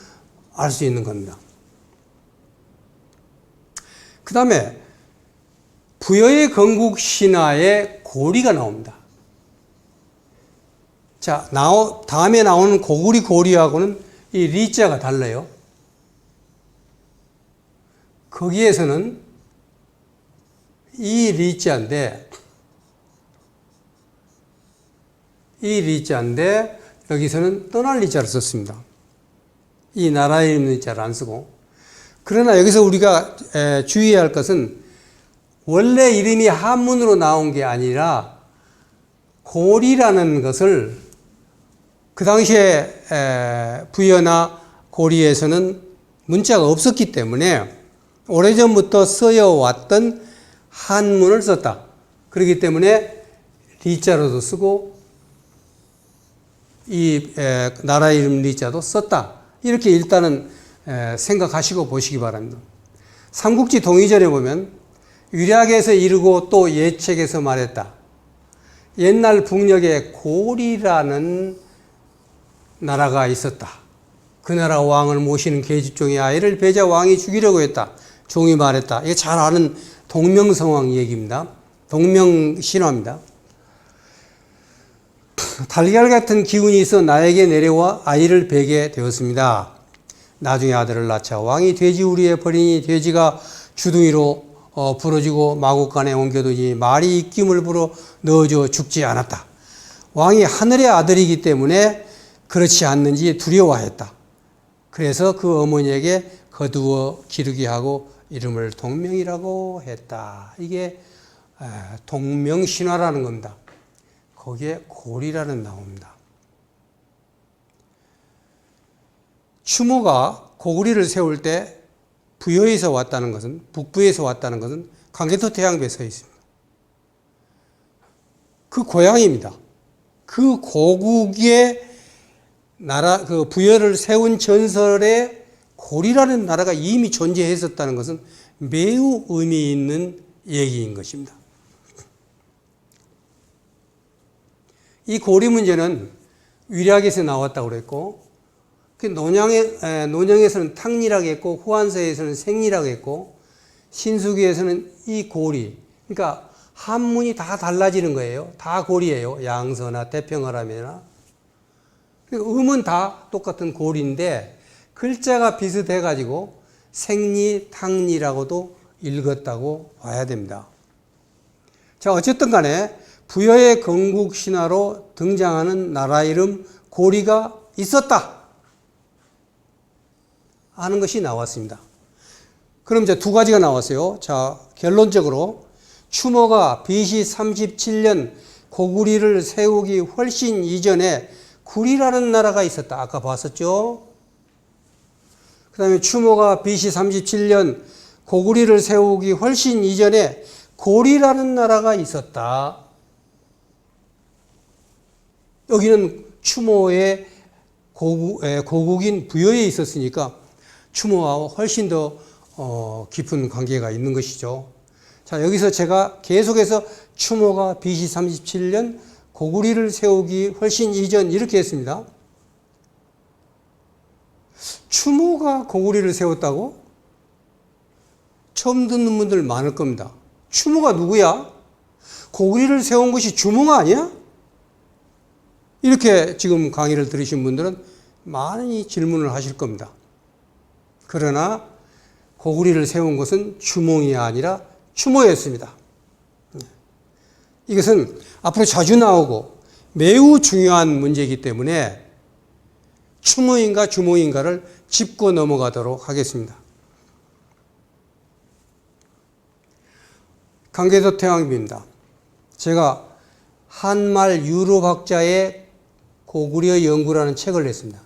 알 수 있는 겁니다. 그 다음에 부여의 건국 신화에 고리가 나옵니다. 자, 다음에 나오는 고구리 고리하고는 이 리자가 달라요. 거기에서는 이 리자인데 여기서는 떠날 리자를 썼습니다. 이 나라 이름 리자를 안 쓰고. 그러나 여기서 우리가 주의해야 할 것은 원래 이름이 한문으로 나온 게 아니라 고리라는 것을 그 당시에 부여나 고리에서는 문자가 없었기 때문에 오래전부터 쓰여왔던 한문을 썼다. 그렇기 때문에 리자로도 쓰고 이 나라 이름 리자도 썼다. 이렇게 일단은 생각하시고 보시기 바랍니다. 삼국지 동의전에 보면 유략에서 이르고 또 예책에서 말했다. 옛날 북녘에 고리라는 나라가 있었다. 그 나라 왕을 모시는 계집종의 아이를 배자 왕이 죽이려고 했다. 종이 말했다. 이게 잘 아는 동명성왕 얘기입니다. 동명신화입니다. 달걀 같은 기운이 있어 나에게 내려와 아이를 베게 되었습니다. 나중에 아들을 낳자 왕이 돼지 우리에 버리니 돼지가 주둥이로 부러지고 마구간에 옮겨두니 말이 입김을 불어 넣어줘 죽지 않았다. 왕이 하늘의 아들이기 때문에 그렇지 않는지 두려워했다. 그래서 그 어머니에게 거두어 기르게 하고 이름을 동명이라고 했다. 이게 동명신화라는 겁니다. 거기에 고리라는 나옵니다. 추모가 고구리를 세울 때 부여에서 왔다는 것은, 북부에서 왔다는 것은 강개토 태양배에 서 있습니다. 그 고향입니다. 그 고국의 나라, 그 부여를 세운 전설에 고리라는 나라가 이미 존재했었다는 것은 매우 의미 있는 얘기인 것입니다. 이 고리 문제는 위략에서 나왔다고 그랬고, 논영에서는 탕리라고 했고, 후한서에서는 생리라고 했고, 신수기에서는 이 고리. 그러니까 한문이 다 달라지는 거예요. 다 고리예요. 양서나 태평하라면이나. 음은 다 똑같은 고리인데 글자가 비슷해가지고 생리, 탕리라고도 읽었다고 봐야 됩니다. 자, 어쨌든 간에 부여의 건국 신화로 등장하는 나라 이름 고리가 있었다 하는 것이 나왔습니다. 그럼 이제 두 가지가 나왔어요. 자, 결론적으로 추모가 BC 37년 고구리를 세우기 훨씬 이전에 구리라는 나라가 있었다. 아까 봤었죠? 그 다음에 추모가 BC 37년 고구리를 세우기 훨씬 이전에 고리라는 나라가 있었다. 여기는 추모의 고국인 부여에 있었으니까 추모와 훨씬 더 깊은 관계가 있는 것이죠. 자, 여기서 제가 계속해서 추모가 BC 37년 고구리를 세우기 훨씬 이전 이렇게 했습니다. 추모가 고구리를 세웠다고? 처음 듣는 분들 많을 겁니다. 추모가 누구야? 고구리를 세운 것이 주몽아 아니야? 이렇게 지금 강의를 들으신 분들은 많이 질문을 하실 겁니다. 그러나 고구리를 세운 것은 주몽이 아니라 추모였습니다. 이것은 앞으로 자주 나오고 매우 중요한 문제이기 때문에 추모인가 주몽인가를 짚고 넘어가도록 하겠습니다. 강계도 태왕비입니다. 제가 한말 유럽학자의 고구려 연구라는 책을 냈습니다.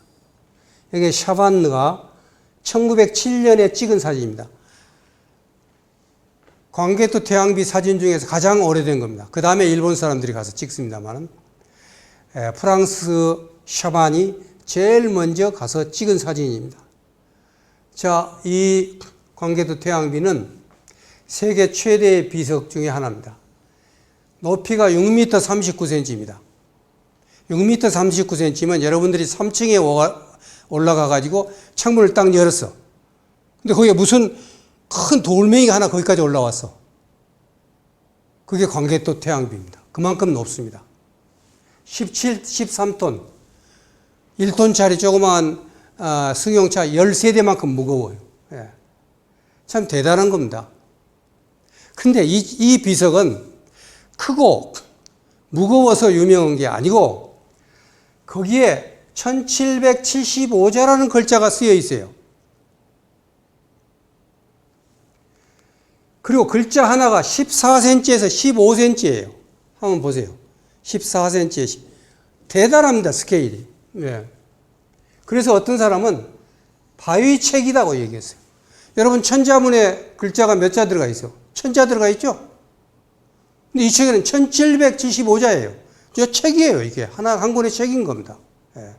여기 샤반느가 1907년에 찍은 사진입니다. 광개토 태왕비 사진 중에서 가장 오래된 겁니다. 그 다음에 일본 사람들이 가서 찍습니다만 프랑스 샤반이 제일 먼저 가서 찍은 사진입니다. 자, 이 광개토 태왕비는 세계 최대의 비석 중에 하나입니다. 높이가 6m 39cm입니다. 6m 39cm면 여러분들이 3층에 올라가 가지고 창문을 딱 열었어. 근데 거기에 무슨 큰 돌멩이가 하나 거기까지 올라왔어. 그게 광개토 태왕비입니다. 그만큼 높습니다. 13톤. 1톤짜리 조그마한 승용차 13대만큼 무거워요. 예. 참 대단한 겁니다. 근데 이 비석은 크고 무거워서 유명한 게 아니고 거기에 1775자라는 글자가 쓰여 있어요. 그리고 글자 하나가 14cm에서 15cm예요. 한번 보세요. 14cm에 대단합니다. 스케일이. 네. 그래서 어떤 사람은 바위책이라고 얘기했어요. 여러분 천자문에 글자가 몇 자 들어가 있어요? 1000자 들어가 있죠? 근데 이 책에는 1775자예요. 저 책이에요. 이게 한 권의 책인 겁니다. 네.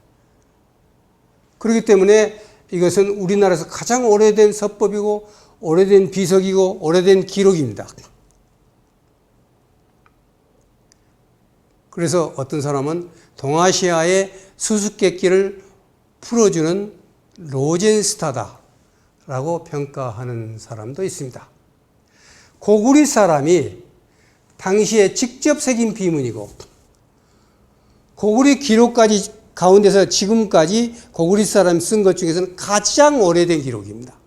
그렇기 때문에 이것은 우리나라에서 가장 오래된 서법이고 오래된 비석이고 오래된 기록입니다. 그래서 어떤 사람은 동아시아의 수수께끼를 풀어주는 로젠스타다라고 평가하는 사람도 있습니다. 고구리 사람이 당시에 직접 새긴 비문이고 고구리 기록까지 가운데서 지금까지 고구리 사람이 쓴 것 중에서는 가장 오래된 기록입니다.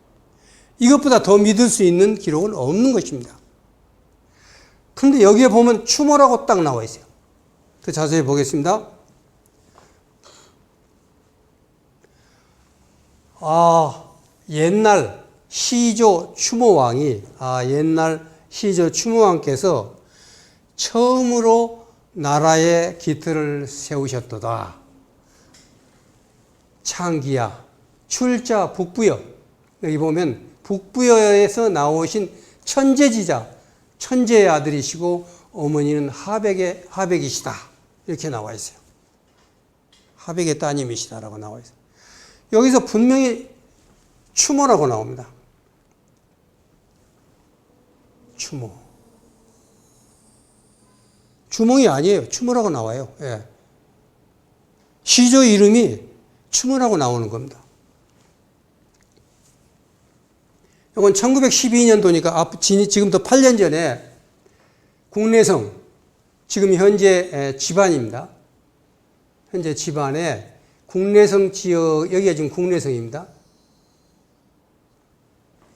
이것보다 더 믿을 수 있는 기록은 없는 것입니다. 근데 여기에 보면 추모라고 딱 나와 있어요. 더 자세히 보겠습니다. 옛날 시조 추모왕이 옛날 시조 추모왕께서 처음으로 나라의 기틀을 세우셨도다. 창기야, 출자, 북부여. 여기 보면 북부여에서 나오신 천재지자, 천재의 아들이시고 어머니는 하백이시다. 이렇게 나와 있어요. 하백의 따님이시다라고 나와 있어요. 여기서 분명히 추모라고 나옵니다. 추모. 주몽이 아니에요. 추모라고 나와요. 예. 시조 이름이 추문하고 나오는 겁니다. 이건 1912년도니까 지금부터 8년 전에 국내성, 지금 현재 지반입니다. 현재 지반에 국내성 지역, 여기가 지금 국내성입니다.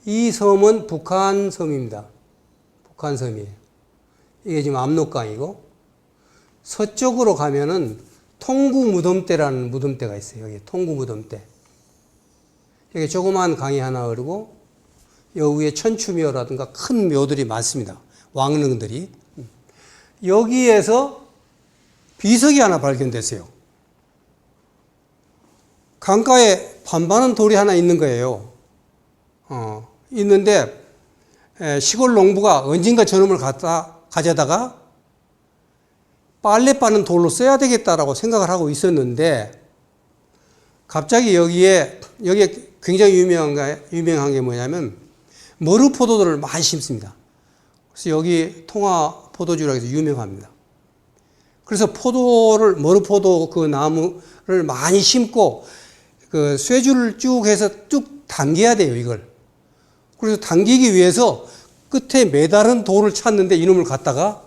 이 섬은 북한섬입니다. 북한섬이에요. 이게 지금 압록강이고, 서쪽으로 가면은 통구무덤대라는 무덤대가 있어요. 여기 통구무덤대. 여기 조그마한 강이 하나 흐르고, 여기 위에 천추묘라든가 큰 묘들이 많습니다. 왕릉들이. 여기에서 비석이 하나 발견됐어요. 강가에 반반한 돌이 하나 있는 거예요. 있는데 시골 농부가 언젠가 저놈을 가져다가 빨래 빠는 돌로 써야 되겠다라고 생각을 하고 있었는데 갑자기 여기에 굉장히 유명한 게 뭐냐면 머루포도들을 많이 심습니다. 그래서 여기 통화포도주라고 해서 유명합니다. 그래서 머루포도 그 나무를 많이 심고 그 쇠줄을 쭉 해서 쭉 당겨야 돼요, 이걸. 그래서 당기기 위해서 끝에 매달은 돌을 찾는데 이놈을 갖다가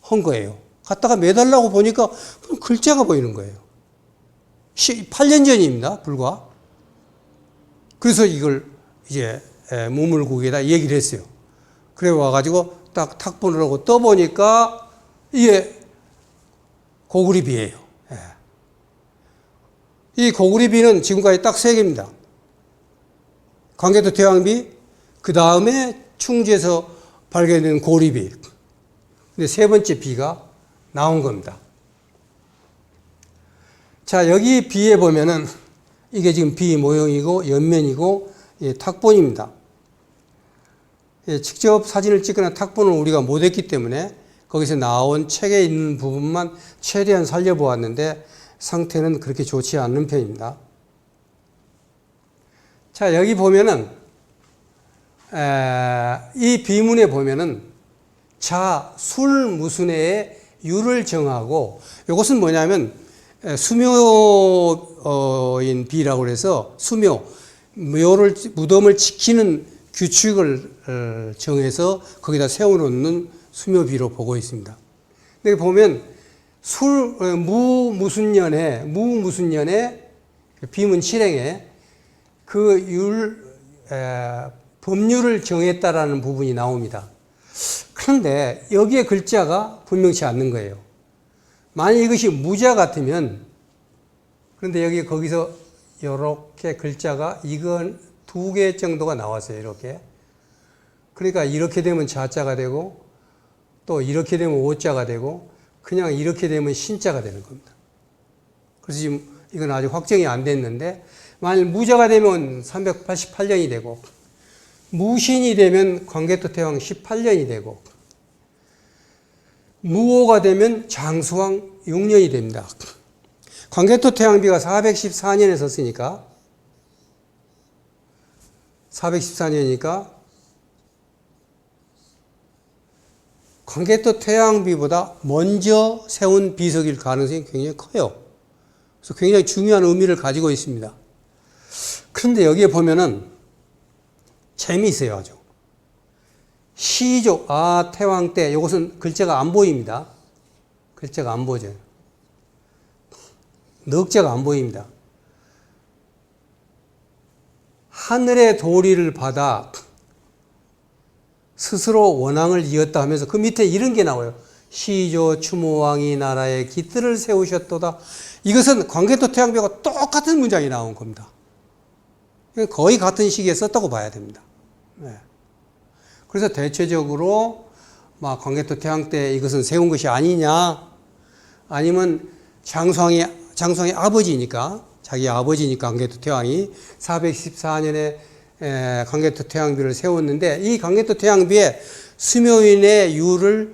한 거예요. 갖다가 매달라고 보니까 글자가 보이는 거예요. 8년 전입니다, 불과. 그래서 이걸 이제 무물국에다 얘기를 했어요. 그래 와가지고 딱 탁본을 하고 떠보니까 이게 고구리비예요. 이 고구리비는 지금까지 딱 3개입니다. 광개토 태양비, 그 다음에 충주에서 발견된 고리비. 근데 3번째 비가 나온 겁니다. 자, 여기 비에 보면은 이게 지금 비 모형이고 옆면이고 탁본입니다. 직접 사진을 찍거나 탁본을 우리가 못했기 때문에 거기서 나온 책에 있는 부분만 최대한 살려보았는데 상태는 그렇게 좋지 않는 편입니다. 자, 여기 보면은 이 비문에 보면은 자, 술, 무순의 유를 정하고 이것은 뭐냐면 수묘인 비라고 해서 무덤을 지키는 규칙을 정해서 거기다 세워놓는 수묘비로 보고 있습니다. 근데 보면 무무순년에 비문 실행에 그 법률을 정했다라는 부분이 나옵니다. 그런데 여기에 글자가 분명치 않는 거예요. 만약 이것이 무자 같으면, 그런데 거기서 이렇게 글자가 이건 2개 정도가 나왔어요. 이렇게. 그러니까 이렇게 되면 자자가 되고 또 이렇게 되면 오자가 되고 그냥 이렇게 되면 신자가 되는 겁니다. 그래서 지금 이건 아직 확정이 안 됐는데 만약 무자가 되면 388년이 되고 무신이 되면 광개토 태왕 18년이 되고 무오가 되면 장수왕 6년이 됩니다. 광개토 태왕비가 414년에 섰으니까 414년이니까 광개토 태양비보다 먼저 세운 비석일 가능성이 굉장히 커요. 그래서 굉장히 중요한 의미를 가지고 있습니다. 그런데 여기에 보면은 재미있어요, 아주. 시조, 태왕 때, 이것은 글자가 안 보입니다. 글자가 안 보죠. 넉자가 안 보입니다. 하늘의 도리를 받아 스스로 원앙을 이었다 하면서 그 밑에 이런 게 나와요. 시조 추모왕이 나라에 깃들을 세우셨도다. 이것은 광개토 태양비하고 똑같은 문장이 나온 겁니다. 거의 같은 시기에 썼다고 봐야 됩니다. 네. 그래서 대체적으로 광개토 태양 때 이것은 세운 것이 아니냐, 아니면 장수왕의 아버지니까, 자기 아버지니까 광개토 태왕이 414년에 광개토 태양비를 세웠는데 이 광개토 태양비에 수묘인의 유를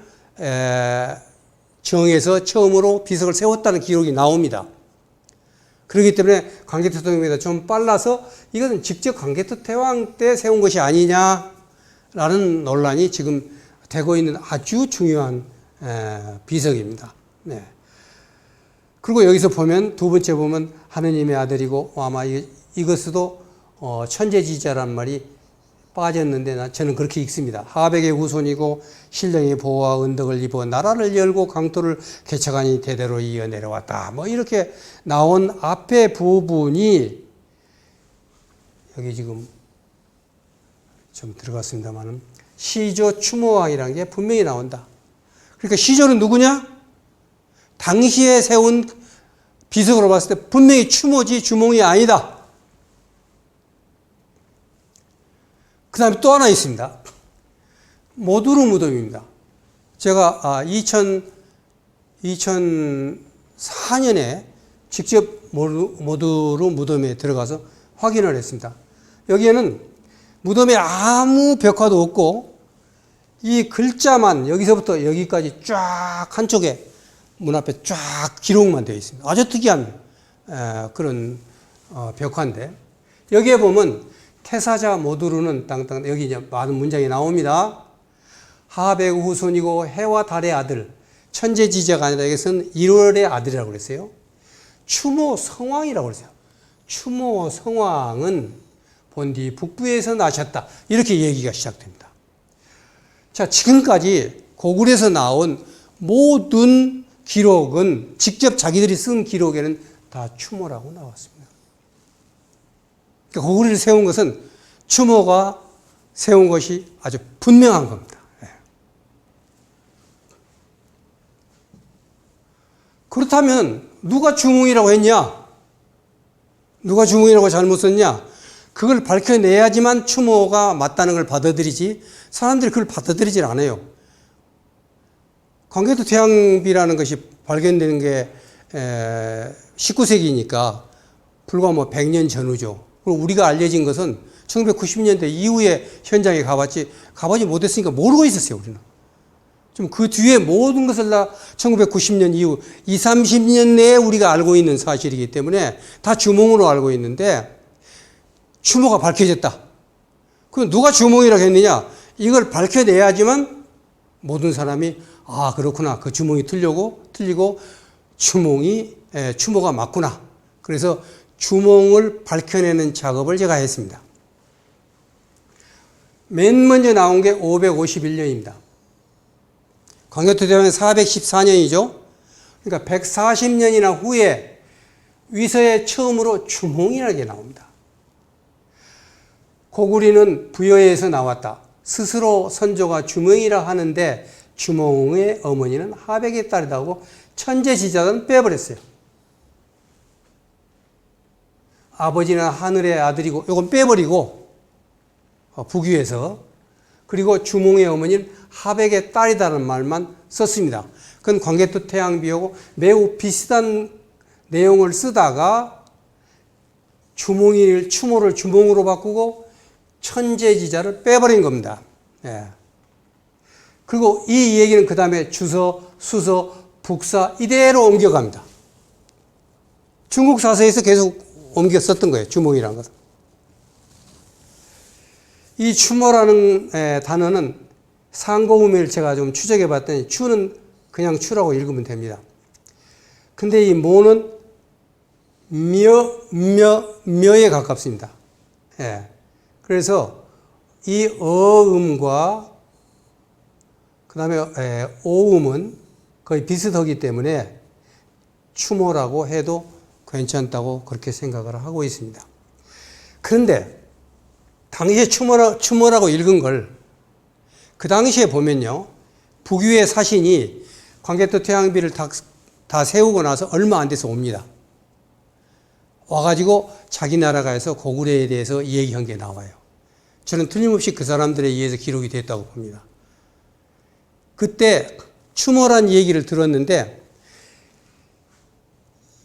정해서 처음으로 비석을 세웠다는 기록이 나옵니다. 그렇기 때문에 광개토 태양비보다 좀 빨라서 이것은 직접 광개토 태왕 때 세운 것이 아니냐라는 논란이 지금 되고 있는 아주 중요한 비석입니다. 네. 그리고 여기서 보면 두 번째 보면 하느님의 아들이고 아마 이것도 천재지자란 말이 빠졌는데 저는 그렇게 읽습니다. 하백의 후손이고 신령의 보호와 은덕을 입어 나라를 열고 강토를 개척하니 대대로 이어 내려왔다. 뭐 이렇게 나온 앞에 부분이 여기 지금 좀 들어갔습니다만은 시조 추모왕이라는 게 분명히 나온다. 그러니까 시조는 누구냐? 당시에 세운 비석으로 봤을 때 분명히 추모지 주몽이 아니다. 그 다음에 또 하나 있습니다. 모두르 무덤입니다. 제가 2004년에 직접 모두르 무덤에 들어가서 확인을 했습니다. 여기에는 무덤에 아무 벽화도 없고 이 글자만 여기서부터 여기까지 쫙 한쪽에 문 앞에 쫙 기록만 되어 있습니다. 아주 특이한 그런 벽화인데 여기에 보면 태사자 모두르는 땅땅 여기 이제 많은 문장이 나옵니다. 하백 후손이고 해와 달의 아들 천재지자가 아니라 여기서는 1월의 아들이라고 그랬어요. 추모 성왕이라고 그랬어요. 추모 성왕은 본디 북부에서 나셨다. 이렇게 얘기가 시작됩니다. 자, 지금까지 고구려에서 나온 모든 기록은 직접 자기들이 쓴 기록에는 다 추모라고 나왔습니다. 그러니까 고구려를 세운 것은 추모가 세운 것이 아주 분명한 겁니다. 그렇다면 누가 주몽이라고 했냐? 누가 주몽이라고 잘못 썼냐? 그걸 밝혀내야지만 추모가 맞다는 걸 받아들이지 사람들이 그걸 받아들이질 않아요. 광개토 태양비라는 것이 발견되는 게 19세기니까 불과 100년 전후죠. 그리고 우리가 알려진 것은 1990년대 이후에 현장에 가보지 못했으니까 모르고 있었어요, 우리는. 좀 그 뒤에 모든 것을 다 1990년 이후 20, 30년 내에 우리가 알고 있는 사실이기 때문에 다 주몽으로 알고 있는데 추모가 밝혀졌다. 그럼 누가 주몽이라고 했느냐? 이걸 밝혀내야지만 모든 사람이 그렇구나. 그 주몽이 틀리고 추모가 맞구나. 그래서 주몽을 밝혀내는 작업을 제가 했습니다. 맨 먼저 나온 게 551년입니다. 광개토 대왕은 414년이죠. 그러니까 140년이나 후에 위서에 처음으로 주몽이라는 게 나옵니다. 고구리는 부여에서 나왔다. 스스로 선조가 주몽이라 하는데 주몽의 어머니는 하백의 딸이다 하고 천재지자는 빼버렸어요. 아버지는 하늘의 아들이고 이건 빼버리고 북위에서 그리고 주몽의 어머니는 하백의 딸이다라는 말만 썼습니다. 그건 광개토 태양비하고 매우 비슷한 내용을 쓰다가 추모를 주몽으로 바꾸고 천재지자를 빼버린 겁니다. 그리고 이 얘기는 그 다음에 주서, 수서, 북사 이대로 옮겨갑니다. 중국 사서에서 계속 옮겨 썼던 거예요. 주몽이라는 것은. 이 추모라는 단어는 상고음을 제가 좀 추적해 봤더니 추는 그냥 추라고 읽으면 됩니다. 근데 이 모는 며에 가깝습니다. 그래서 이 어음과 그 다음에 오음은 거의 비슷하기 때문에 추모라고 해도 괜찮다고 그렇게 생각을 하고 있습니다. 그런데 당시에 추모라고 읽은 걸 그 당시에 보면요. 북위의 사신이 광개토 태양비를 다 세우고 나서 얼마 안 돼서 옵니다. 와가지고 자기 나라가 해서 고구려에 대해서 얘기한 게 나와요. 저는 틀림없이 그 사람들에 의해서 기록이 됐다고 봅니다. 그때 추모란 얘기를 들었는데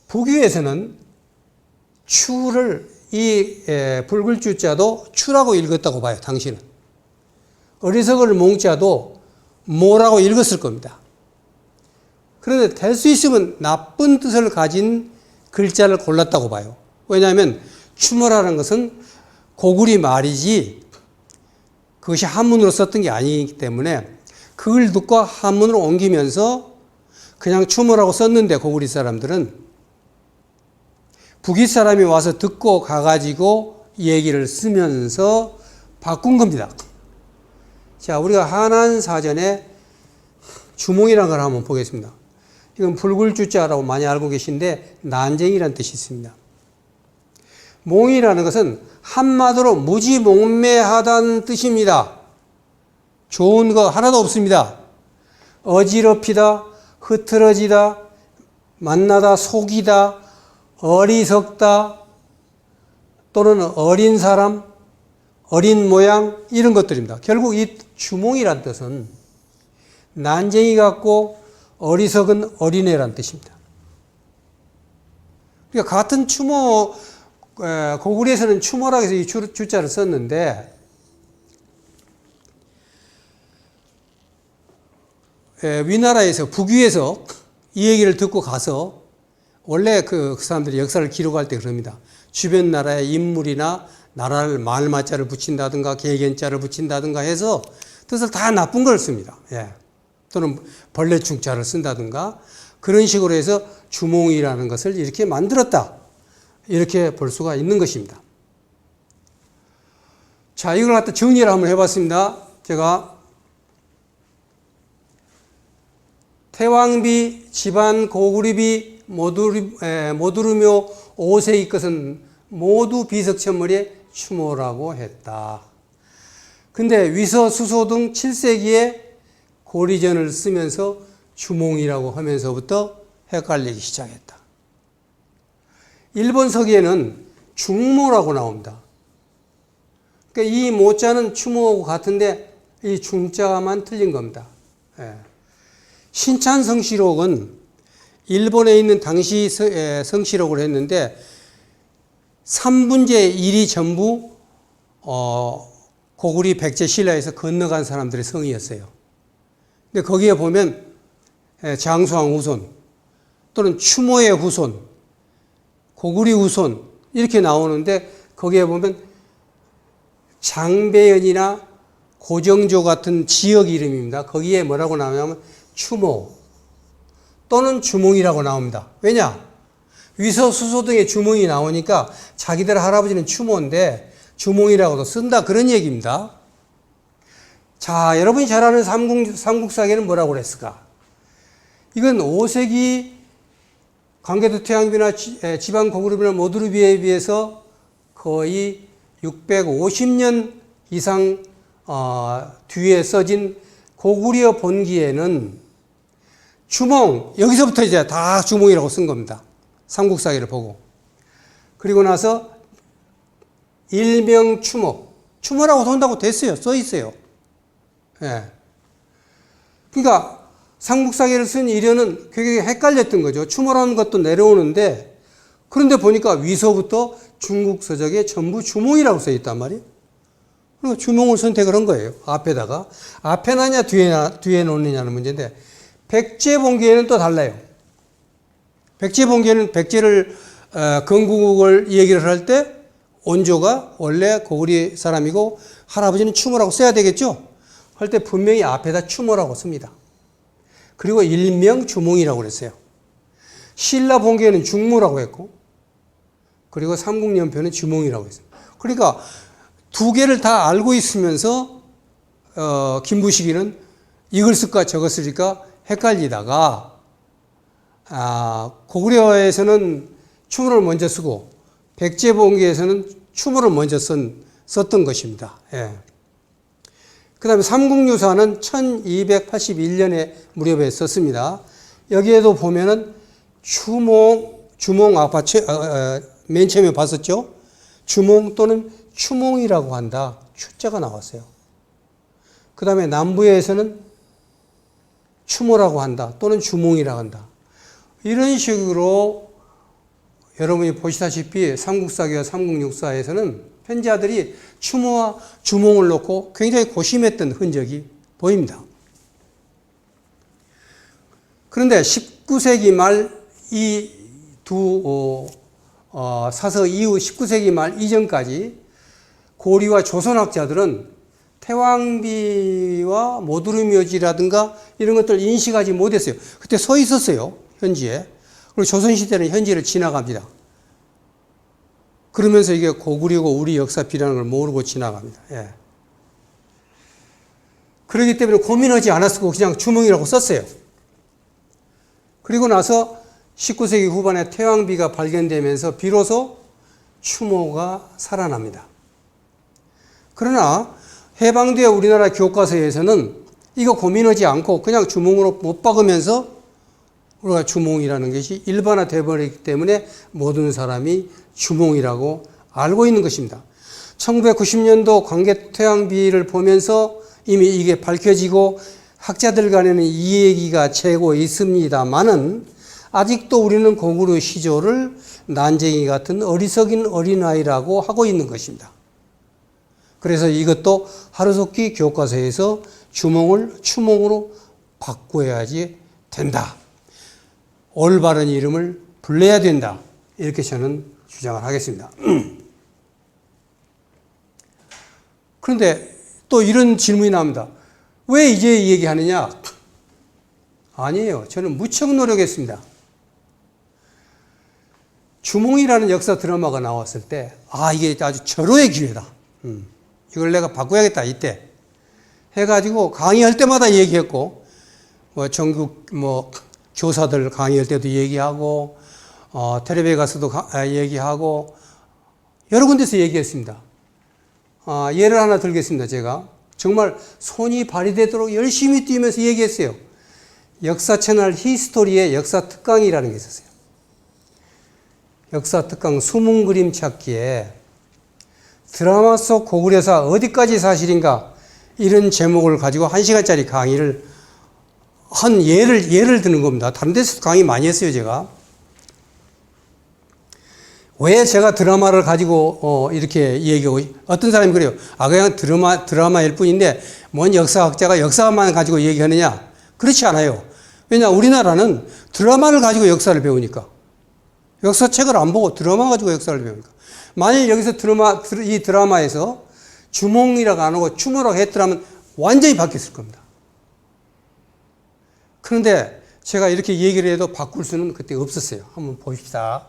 북위에서는 추를 이 붉을 주자도 추라고 읽었다고 봐요. 당신은. 어리석을 몽자도 모라고 읽었을 겁니다. 그런데 될 수 있으면 나쁜 뜻을 가진 글자를 골랐다고 봐요. 왜냐하면 추모라는 것은 고구리 말이지 그것이 한문으로 썼던 게 아니기 때문에 그걸 듣고 한문으로 옮기면서 그냥 추모라고 썼는데 고구리 사람들은 북위 사람이 와서 듣고 가가지고 얘기를 쓰면서 바꾼 겁니다. 자, 우리가 한안사전에 주몽이라는 걸 한번 보겠습니다. 이건 불굴주자라고 많이 알고 계신데 난쟁이라는 뜻이 있습니다. 몽이라는 것은 한마디로 무지몽매하다는 뜻입니다. 좋은 거 하나도 없습니다. 어지럽히다, 흐트러지다, 만나다 속이다, 어리석다, 또는 어린 사람, 어린 모양 이런 것들입니다. 결국 이 주몽이란 뜻은 난쟁이 같고 어리석은 어린애란 뜻입니다. 그러니까 같은 추모, 고구려에서는 추모라고 해서 이 주자를 썼는데 위나라에서 북위에서 이 얘기를 듣고 가서 원래 그 사람들이 역사를 기록할 때 그럽니다. 주변 나라의 인물이나 나라를 말마자를 붙인다든가 개견자를 붙인다든가 해서 뜻을 다 나쁜 걸 씁니다. 예. 또는 벌레충자를 쓴다든가 그런 식으로 해서 주몽이라는 것을 이렇게 만들었다. 이렇게 볼 수가 있는 것입니다. 자, 이걸 갖다 정리를 한번 해봤습니다. 제가 태왕비, 집안, 고구려비, 모두르묘, 오색이 것은 모두 비석천물의 추모라고 했다. 근데 위서, 수소 등 7세기에 고리전을 쓰면서 주몽이라고 하면서부터 헷갈리기 시작했다. 일본 서기에는 중모라고 나옵니다. 그러니까 이 모자는 추모하고 같은데 이 중자만 틀린 겁니다. 예. 신찬성시록은 일본에 있는 당시 성시록을 했는데 3분의 1이 전부 고구려 백제 신라에서 건너간 사람들의 성이었어요. 근데 거기에 보면 장수왕 후손 또는 추모의 후손, 고구려 후손 이렇게 나오는데 거기에 보면 장배연이나 고정조 같은 지역 이름입니다. 거기에 뭐라고 나오냐면 추모 또는 주몽이라고 나옵니다. 왜냐? 위서, 수소 등의 주몽이 나오니까 자기들 할아버지는 추모인데 주몽이라고도 쓴다 그런 얘기입니다. 자, 여러분이 잘 아는 삼국사기는 뭐라고 그랬을까? 이건 5세기 광개도 태양비나 지방 고구려비나 모두르비에 비해서 거의 650년 이상 뒤에 써진 고구려 본기에는 주몽, 여기서부터 이제 다 주몽이라고 쓴 겁니다. 삼국사기를 보고. 그리고 나서 일명 추모, 추모라고 쓴다고 됐어요. 써 있어요. 예. 그러니까 삼국사기를 쓴 이련은 굉장히 헷갈렸던 거죠. 추모라는 것도 내려오는데 그런데 보니까 위서부터 중국 서적에 전부 주몽이라고 써 있단 말이에요. 그러니까 주몽을 선택을 한 거예요. 앞에다가. 앞에 나냐 뒤에 놓느냐는 문제인데 백제본기에는 또 달라요. 백제본기에는 백제를 건국을 얘기를 할 때 원조가 원래 고구려 사람이고 할아버지는 추모라고 써야 되겠죠? 할 때 분명히 앞에다 추모라고 씁니다. 그리고 일명 주몽이라고 그랬어요. 신라 본기에는 중모라고 했고 그리고 삼국연표는 주몽이라고 했어요. 그러니까 두 개를 다 알고 있으면서 김부식이는 이걸 쓸까 저걸 쓸까 헷갈리다가 고구려에서는 추모를 먼저 쓰고 백제본기에서는 추모를 먼저 썼던 것입니다. 예. 그 다음에 삼국유사는 1281년에 무렵에 썼습니다. 여기에도 보면은 주몽 아까 맨 처음에 봤었죠? 주몽 또는 추몽이라고 한다. 추자가 나왔어요. 그 다음에 남부에서는 추모라고 한다. 또는 주몽이라고 한다. 이런 식으로 여러분이 보시다시피 삼국사기와 삼국육사에서는 편지아들이 추모와 주몽을 놓고 굉장히 고심했던 흔적이 보입니다. 그런데 19세기 말 이 두 사서 이후 19세기 말 이전까지 고려와 조선학자들은 태왕비와 모두르묘지라든가 이런 것들 인식하지 못했어요. 그때 서 있었어요. 현지에. 그리고 조선시대는 현지를 지나갑니다. 그러면서 이게 고구려고 우리 역사비라는 걸 모르고 지나갑니다. 예. 그렇기 때문에 고민하지 않았고 그냥 주몽이라고 썼어요. 그리고 나서 19세기 후반에 태왕비가 발견되면서 비로소 추모가 살아납니다. 그러나 해방 뒤에 우리나라 교과서에서는 이거 고민하지 않고 그냥 주몽으로 못 박으면서 우리가 주몽이라는 것이 일반화되어 버리기 때문에 모든 사람이 주몽이라고 알고 있는 것입니다. 1990년도 광개토양비를 보면서 이미 이게 밝혀지고 학자들 간에는 이 얘기가 재고 있습니다만은 아직도 우리는 고구려 시조를 난쟁이 같은 어리석인 어린아이라고 하고 있는 것입니다. 그래서 이것도 하루속히 교과서에서 주몽을 추몽으로 바꿔야지 된다. 올바른 이름을 불러야 된다. 이렇게 저는 주장을 하겠습니다. 그런데 또 이런 질문이 나옵니다. 왜 이제 얘기하느냐? 아니에요. 저는 무척 노력했습니다. 주몽이라는 역사 드라마가 나왔을 때, 이게 아주 절호의 기회다. 이걸 내가 바꿔야겠다, 이때. 해가지고 강의할 때마다 얘기했고, 전국, 교사들 강의할 때도 얘기하고, 텔레비에 가서도 얘기하고, 여러 군데서 얘기했습니다. 예를 하나 들겠습니다, 제가. 정말 손이 발휘되도록 열심히 뛰면서 얘기했어요. 역사 채널 히스토리의 역사 특강이라는 게 있었어요. 역사 특강 숨은 그림 찾기에 드라마 속 고구려사 어디까지 사실인가 이런 제목을 가지고 1시간짜리 강의를 한 예를 드는 겁니다. 다른 데서도 강의 많이 했어요, 제가. 왜 제가 드라마를 가지고 이렇게 얘기하고 어떤 사람이 그래요. 그냥 드라마일 뿐인데 뭔 역사학자가 역사만 가지고 얘기하느냐? 그렇지 않아요. 왜냐 우리나라는 드라마를 가지고 역사를 배우니까. 역사책을 안 보고 드라마 가지고 역사를 배우니까. 만일 여기서 이 드라마에서 주몽이라고 안 하고 추모라고 했더라면 완전히 바뀌었을 겁니다. 그런데 제가 이렇게 얘기를 해도 바꿀 수는 그때 없었어요. 한번 보십시다.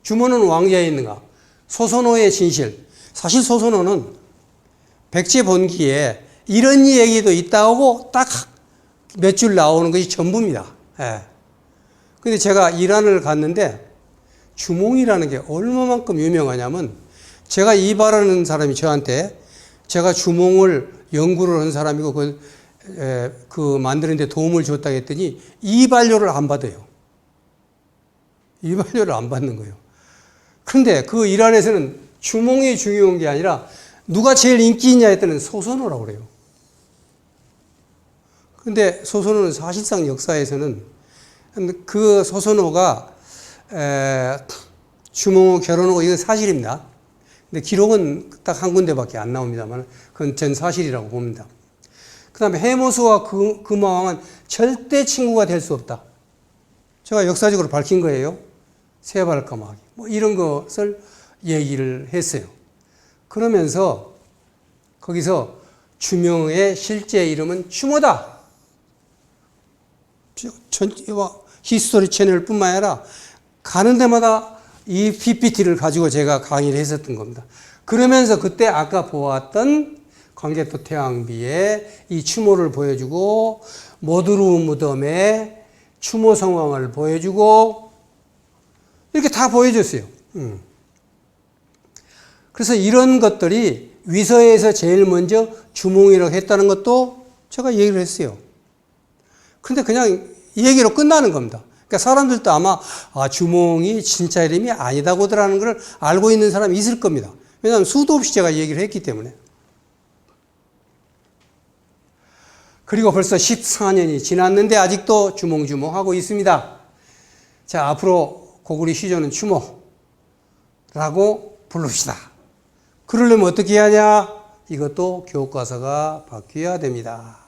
주모는 왕자에 있는가? 소선호의 진실. 사실 소선호는 백제본기에 이런 얘기도 있다고 딱 몇 줄 나오는 것이 전부입니다. 예. 근데 제가 이란을 갔는데 주몽이라는 게 얼마만큼 유명하냐면 제가 이발하는 사람이 저한테 제가 주몽을 연구를 한 사람이고 그 만드는 데 도움을 줬다고 했더니 이발료를 안 받아요. 이발료를 안 받는 거예요. 그런데 그 이란에서는 주몽이 중요한 게 아니라 누가 제일 인기 있냐 했더니 소선호라고 그래요. 그런데 소선호는 사실상 역사에서는 그 소선호가 주몽 결혼하고 이건 사실입니다. 근데 기록은 딱 한 군데밖에 안 나옵니다만 그건 전 사실이라고 봅니다. 그 다음에 해모수와 금화왕은 절대 친구가 될 수 없다. 제가 역사적으로 밝힌 거예요. 세발까마귀. 이런 것을 얘기를 했어요. 그러면서 거기서 주명의 실제 이름은 추모다. 히스토리 채널 뿐만 아니라 가는 데마다 이 PPT를 가지고 제가 강의를 했었던 겁니다. 그러면서 그때 아까 보았던 광개토 태왕비의 이 추모를 보여주고 모두루 무덤의 추모 상황을 보여주고 이렇게 다 보여줬어요. 그래서 이런 것들이 위서에서 제일 먼저 주몽이라고 했다는 것도 제가 얘기를 했어요. 그런데 그냥 이 얘기로 끝나는 겁니다. 그러니까 사람들도 아마 주몽이 진짜 이름이 아니다고들하는 걸 알고 있는 사람이 있을 겁니다. 왜냐하면 수도 없이 제가 얘기를 했기 때문에. 그리고 벌써 14년이 지났는데 아직도 주몽주몽 하고 있습니다. 자, 앞으로 고구려 시조는 추모라고 부릅시다. 그러려면 어떻게 해야 하냐? 이것도 교과서가 바뀌어야 됩니다.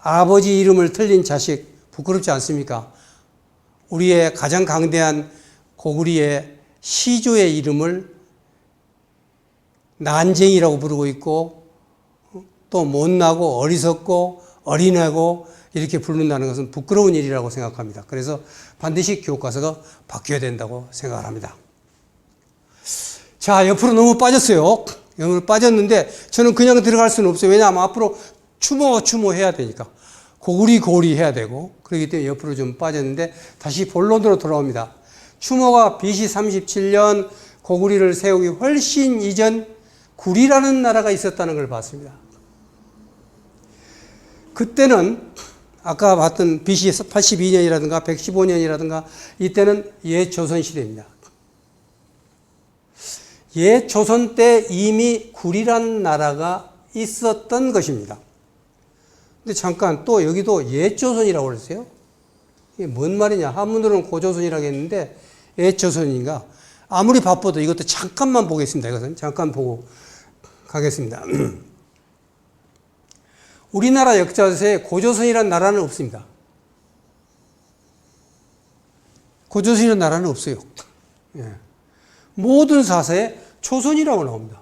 아버지 이름을 틀린 자식 부끄럽지 않습니까? 우리의 가장 강대한 고구려의 시조의 이름을 난쟁이라고 부르고 있고 또 못나고 어리석고 어린애고 이렇게 부른다는 것은 부끄러운 일이라고 생각합니다. 그래서 반드시 교과서가 바뀌어야 된다고 생각을 합니다. 자, 옆으로 너무 빠졌어요. 옆으로 빠졌는데 저는 그냥 들어갈 수는 없어요. 왜냐하면 앞으로 추모 해야 되니까. 고구리 해야 되고. 그렇기 때문에 옆으로 좀 빠졌는데 다시 본론으로 돌아옵니다. 추모가 BC 37년 고구리를 세우기 훨씬 이전 구리라는 나라가 있었다는 걸 봤습니다. 그때는 아까 봤던 BC 82년이라든가 115년이라든가 이때는 옛 조선 시대입니다. 옛 조선 때 이미 구리라는 나라가 있었던 것입니다. 근데 잠깐 또 여기도 옛 조선이라고 그랬어요. 이게 뭔 말이냐? 한문으로는 고조선이라고 했는데 옛 조선인가? 아무리 바빠도 이것도 잠깐만 보겠습니다. 이것은 잠깐 보고 가겠습니다. 우리나라 역사서에 고조선이라는 나라는 없습니다. 고조선이라는 나라는 없어요. 예. 모든 사서에 조선이라고 나옵니다.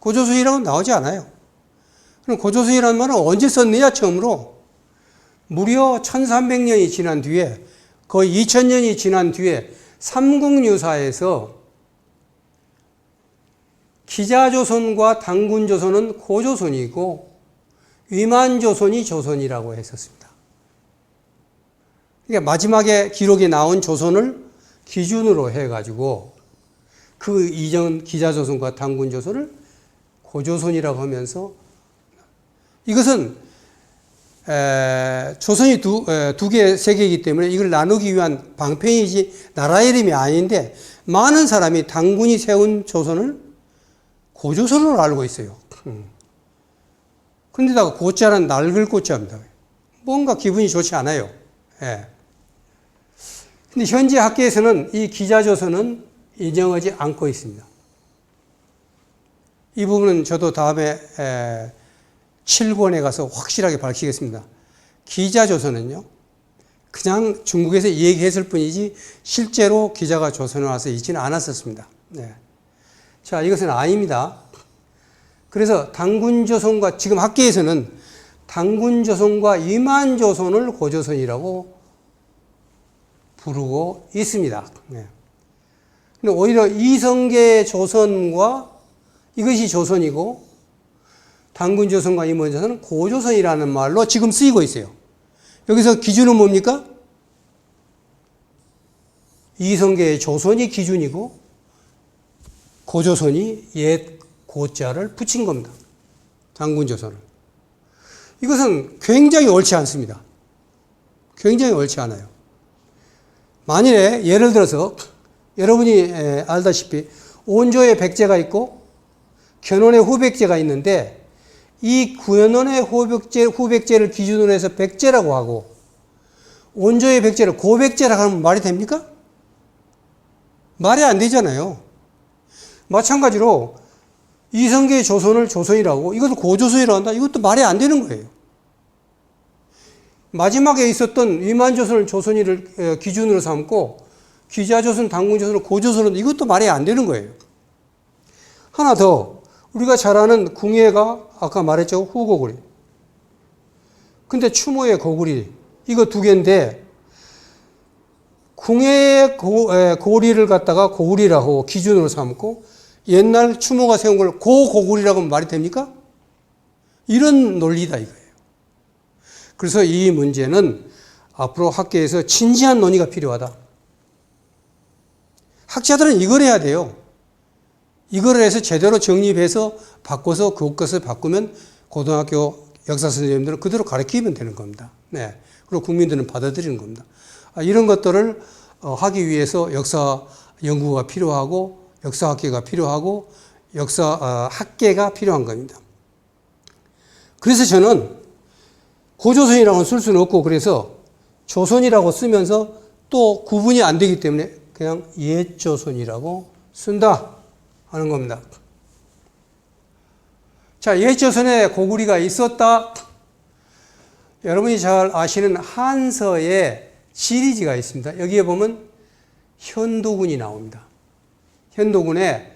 고조선이라고 나오지 않아요. 그럼 고조선이라는 말은 언제 썼느냐 처음으로? 무려 1300년이 지난 뒤에 거의 2000년이 지난 뒤에 삼국유사에서 기자조선과 당군조선은 고조선이고 위만조선이 조선이라고 했었습니다. 그러니까 마지막에 기록에 나온 조선을 기준으로 해가지고 그 이전 기자조선과 당군조선을 고조선이라고 하면서 이것은 조선이 두 개, 세 개이기 때문에 이걸 나누기 위한 방편이지 나라 이름이 아닌데 많은 사람이 당군이 세운 조선을 고조선으로 알고 있어요. 그런데다가 고자는 낡을 고자입니다. 뭔가 기분이 좋지 않아요. 예. 근데 현재 학계에서는 이 기자조선은 인정하지 않고 있습니다. 이 부분은 저도 다음에 7권에 가서 확실하게 밝히겠습니다. 기자조선은요, 그냥 중국에서 얘기했을 뿐이지 실제로 기자가 조선에 와서 있지는 않았었습니다. 네. 자, 이것은 아닙니다. 그래서 당군조선과 지금 학계에서는 당군조선과 위만조선을 고조선이라고 부르고 있습니다. 네. 근데 오히려 이성계 조선과 이것이 조선이고 당군조선과 위만조선은 고조선이라는 말로 지금 쓰이고 있어요. 여기서 기준은 뭡니까? 이성계의 조선이 기준이고 고조선이 옛 고자를 붙인 겁니다. 당군조선을. 이것은 굉장히 옳지 않습니다. 굉장히 옳지 않아요. 만일에 예를 들어서 여러분이 알다시피 온조의 백제가 있고 견훤의 후백제가 있는데 이 견훤의 후백제를 기준으로 해서 백제라고 하고 온조의 백제를 고백제라고 하면 말이 됩니까? 말이 안 되잖아요. 마찬가지로 이성계의 조선을 조선이라고 이것을 고조선이라고 한다? 이것도 말이 안 되는 거예요. 마지막에 있었던 위만조선을 조선이를 기준으로 삼고 기자조선, 당군조선을 고조선을 이것도 말이 안 되는 거예요. 하나 더 우리가 잘 아는 궁예가 아까 말했죠. 후고구리. 근데 추모의 고구리 이거 두 개인데 궁예의 고구리를 갖다가 고구리라고 기준으로 삼고 옛날 추모가 세운 걸 고고구리라고 하면 말이 됩니까? 이런 논리다 이거예요. 그래서 이 문제는 앞으로 학계에서 진지한 논의가 필요하다. 학자들은 이걸 해야 돼요. 이걸 해서 제대로 정립해서 바꿔서 그것을 바꾸면 고등학교 역사 선생님들은 그대로 가르치면 되는 겁니다. 네. 그리고 국민들은 받아들이는 겁니다. 이런 것들을 하기 위해서 역사 연구가 필요하고 역사학계가 필요하고 역사학계가 필요한 겁니다. 그래서 저는 고조선이라고 쓸 수는 없고 그래서 조선이라고 쓰면서 또 구분이 안 되기 때문에 그냥 옛조선이라고 쓴다 하는 겁니다. 자, 옛조선에 고구리가 있었다. 여러분이 잘 아시는 한서에 지리지가 있습니다. 여기에 보면 현도군이 나옵니다. 현도군에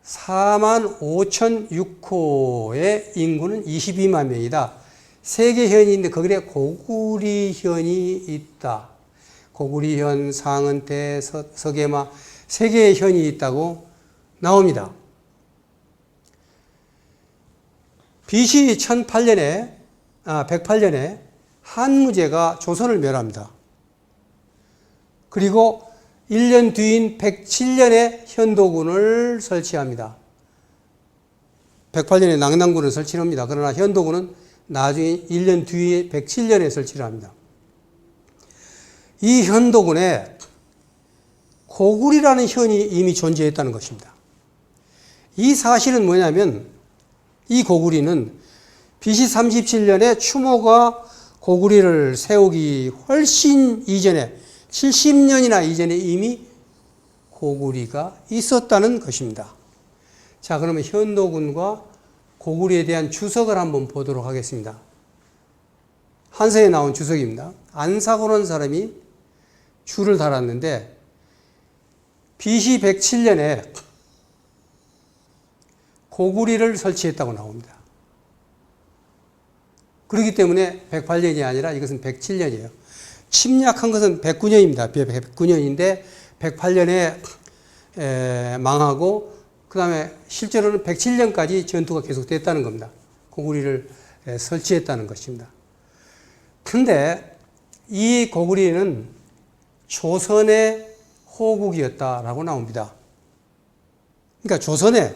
45,006호의 인구는 22만 명이다. 세계현인데 거기에 고구리현이 있다. 고구리현, 상은태, 서계마 세 개의 현이 있다고 나옵니다. BC 108년에 한무제가 조선을 멸합니다. 그리고 1년 뒤인 107년에 현도군을 설치합니다. 108년에 낙랑군을 설치합니다. 그러나 현도군은 나중에 1년 뒤에 107년에 설치를 합니다. 이 현도군에 고구리라는 현이 이미 존재했다는 것입니다. 이 사실은 뭐냐면 이 고구리는 BC 37년에 추모가 고구리를 세우기 훨씬 이전에 70년이나 이전에 이미 고구리가 있었다는 것입니다. 자, 그러면 현도군과 고구리에 대한 주석을 한번 보도록 하겠습니다. 한서에 나온 주석입니다. 안사고라는 사람이 줄을 달았는데 BC 107년에 고구리를 설치했다고 나옵니다. 그렇기 때문에 108년이 아니라 이것은 107년이에요. 침략한 것은 109년입니다. 109년인데 108년에 망하고 그 다음에 실제로는 107년까지 전투가 계속됐다는 겁니다. 고구리를 설치했다는 것입니다. 근데 이 고구리는 조선의 호국이었다라고 나옵니다. 그러니까 조선에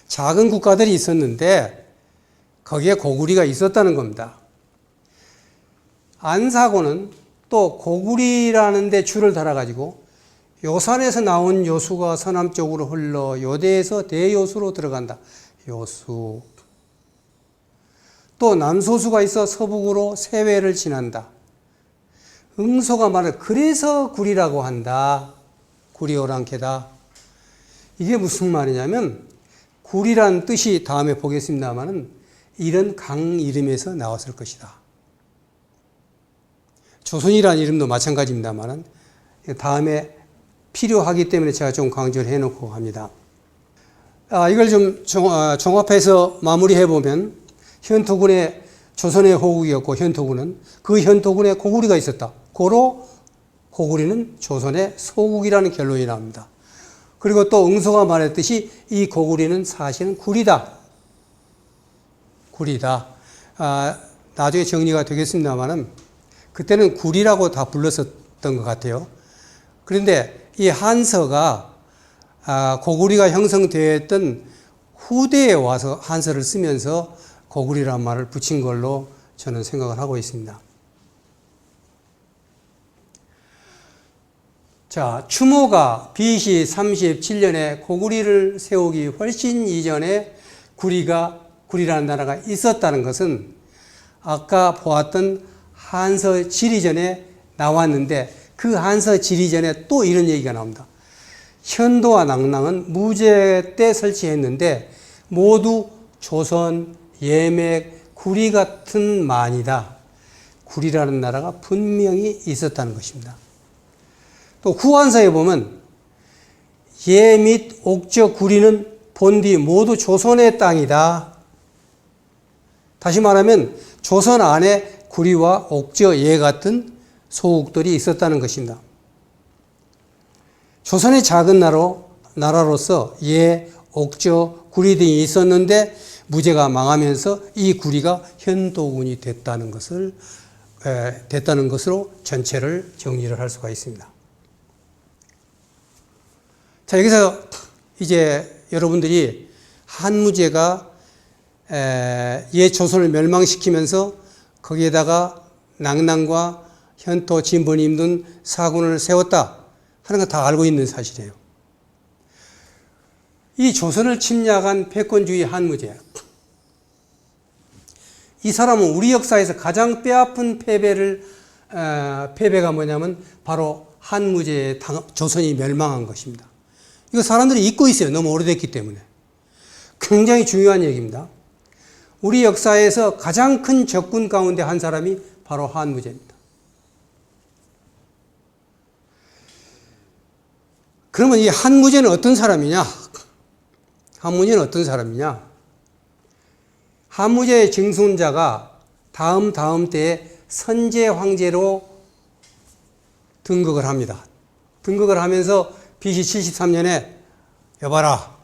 작은 국가들이 있었는데 거기에 고구리가 있었다는 겁니다. 안사고는 또 고구리라는 데 줄을 달아가지고 요산에서 나온 요수가 서남쪽으로 흘러 요대에서 대요수로 들어간다. 요수. 또 남소수가 있어 서북으로 세회를 지난다. 응소가 말을 그래서 구리라고 한다. 구리오랑캐다. 이게 무슨 말이냐면 구리란 뜻이 다음에 보겠습니다만은 이런 강 이름에서 나왔을 것이다. 조선이라는 이름도 마찬가지입니다만은 다음에 필요하기 때문에 제가 좀 강조를 해놓고 합니다. 이걸 좀 종합해서 마무리해보면 현토군의 조선의 호국이었고 현토군은 그 현토군에 고구리가 있었다. 고로 고구리는 조선의 소국이라는 결론이 나옵니다. 그리고 또 응소가 말했듯이 이 고구리는 사실은 구리다. 구리다. 나중에 정리가 되겠습니다만은 그때는 구리라고 다 불렀었던 것 같아요. 그런데 이 한서가 고구리가 형성되었던 후대에 와서 한서를 쓰면서 고구리란 말을 붙인 걸로 저는 생각을 하고 있습니다. 자, 추모가 BC 37년에 고구리를 세우기 훨씬 이전에 구리라는 나라가 있었다는 것은 아까 보았던 한서 지리전에 나왔는데 그 한서 지리전에 또 이런 얘기가 나옵니다. 현도와 낙랑은 무제 때 설치했는데 모두 조선, 예맥, 구리 같은 만이다. 구리라는 나라가 분명히 있었다는 것입니다. 또 후한서에 보면 예 및 옥저 구리는 본디 모두 조선의 땅이다. 다시 말하면 조선 안에 구리와 옥저, 예 같은 소국들이 있었다는 것입니다. 조선의 작은 나라로서 예, 옥저, 구리 등이 있었는데 무제가 망하면서 이 구리가 현도군이 됐다는 것으로 전체를 정리를 할 수가 있습니다. 자, 여기서 이제 여러분들이 한무제가 옛 조선을 멸망시키면서 거기에다가 낙랑과 현토, 진번이 힘든 사군을 세웠다 하는 건 다 알고 있는 사실이에요. 이 조선을 침략한 패권주의 한무제. 이 사람은 우리 역사에서 가장 뼈아픈 패배가 뭐냐면 바로 한무제의 조선이 멸망한 것입니다. 이거 사람들이 잊고 있어요. 너무 오래됐기 때문에. 굉장히 중요한 얘기입니다. 우리 역사에서 가장 큰 적군 가운데 한 사람이 바로 한무제입니다. 그러면 이 한무제는 어떤 사람이냐? 한무제는 어떤 사람이냐? 한무제의 증손자가 다음 때에 선제 황제로 등극을 합니다. 등극을 하면서 BC 73년에 여봐라,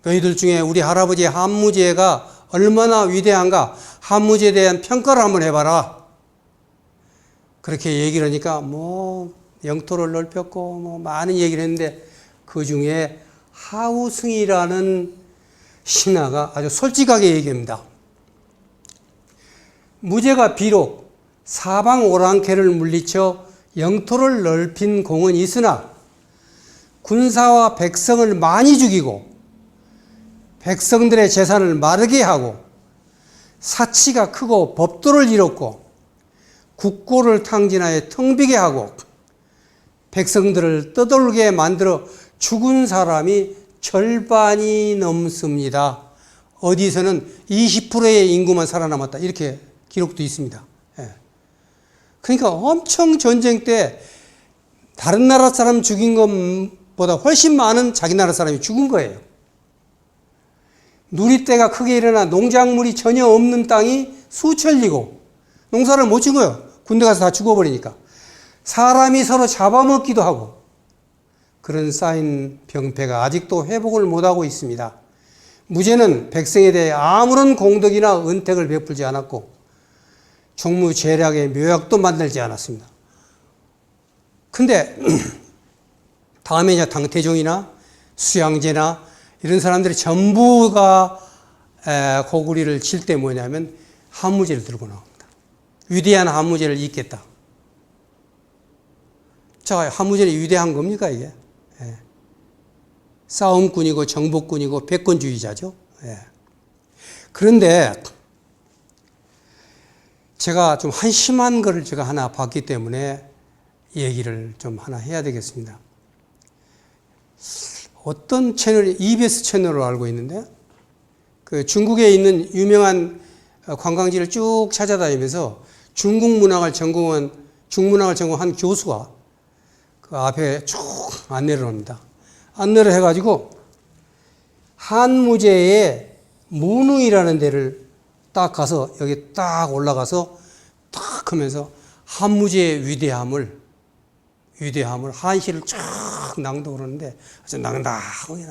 너희들 중에 우리 할아버지 한무제가 얼마나 위대한가 한무제에 대한 평가를 한번 해봐라. 그렇게 얘기를 하니까 뭐 영토를 넓혔고 뭐 많은 얘기를 했는데 그 중에 하우승이라는 신하가 아주 솔직하게 얘기합니다. 무제가 비록 사방 오랑캐를 물리쳐 영토를 넓힌 공은 있으나 군사와 백성을 많이 죽이고 백성들의 재산을 마르게 하고 사치가 크고 법도를 잃었고 국고를 탕진하여 텅 비게 하고 백성들을 떠돌게 만들어 죽은 사람이 절반이 넘습니다. 어디서는 20%의 인구만 살아남았다. 이렇게 기록도 있습니다. 그러니까 엄청 전쟁 때 다른 나라 사람 죽인 것보다 훨씬 많은 자기 나라 사람이 죽은 거예요. 누리떼가 크게 일어나 농작물이 전혀 없는 땅이 수천리고 농사를 못 짓어요. 군대 가서 다 죽어버리니까. 사람이 서로 잡아먹기도 하고 그런 쌓인 병폐가 아직도 회복을 못하고 있습니다. 무제는 백성에 대해 아무런 공덕이나 은택을 베풀지 않았고 종무제략의 묘약도 만들지 않았습니다. 근데 다음에 이제 당태종이나 수양제나 이런 사람들이 전부가 고구리를 칠 때 뭐냐면 한무제를 들고 나옵니다. 위대한 한무제를 잇겠다. 자, 한무제는 위대한 겁니까 이게? 싸움꾼이고 정복꾼이고 백권주의자죠. 그런데 제가 좀 한심한 거를 제가 하나 봤기 때문에 얘기를 좀 하나 해야 되겠습니다. 어떤 채널이 EBS 채널로 알고 있는데 그 중국에 있는 유명한 관광지를 쭉 찾아다니면서 중문학을 전공한 교수가 그 앞에 쭉 안내를 합니다. 안내를 해가지고 한무제의 문흥이라는 데를 딱 가서 여기 딱 올라가서 딱 하면서 한무제의 위대함을 한시를 쫙 낭독을 하는데 아주 낭낭하게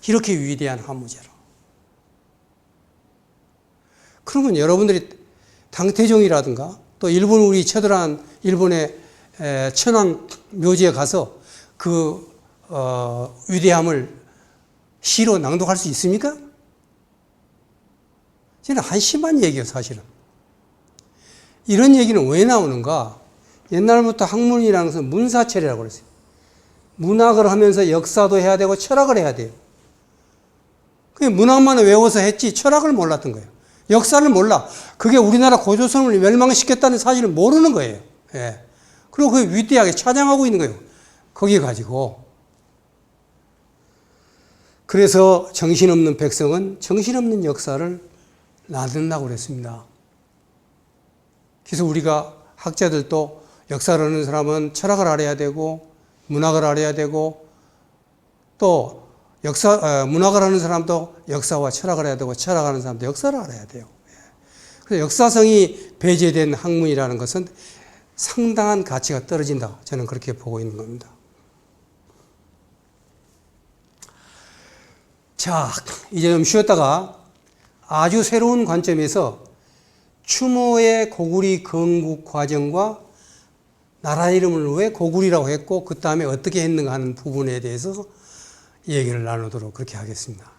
이렇게 위대한 한무제로. 그러면 여러분들이 당태종이라든가 또 일본 우리 쳐들어간 일본의 천황 묘지에 가서 그 위대함을 시로 낭독할 수 있습니까? 저는 한심한 얘기예요, 사실은. 이런 얘기는 왜 나오는가? 옛날부터 학문이라는 것은 문사철이라고 그랬어요. 문학을 하면서 역사도 해야 되고 철학을 해야 돼요. 문학만 외워서 했지 철학을 몰랐던 거예요. 역사를 몰라. 그게 우리나라 고조선을 멸망시켰다는 사실을 모르는 거예요. 그리고 그 위대하게 찬양하고 있는 거예요. 거기 가지고. 그래서 정신없는 백성은 정신없는 역사를 낳는다고 그랬습니다. 그래서 우리가 학자들도 역사를 하는 사람은 철학을 알아야 되고 문학을 알아야 되고 또 문학을 하는 사람도 역사와 철학을 해야 되고 철학하는 사람도 역사를 알아야 돼요. 그래서 역사성이 배제된 학문이라는 것은 상당한 가치가 떨어진다. 저는 그렇게 보고 있는 겁니다. 자, 이제 좀 쉬었다가 아주 새로운 관점에서 추모의 고구리 건국 과정과 나라 이름을 왜 고구리라고 했고 그 다음에 어떻게 했는가 하는 부분에 대해서 얘기를 나누도록 그렇게 하겠습니다.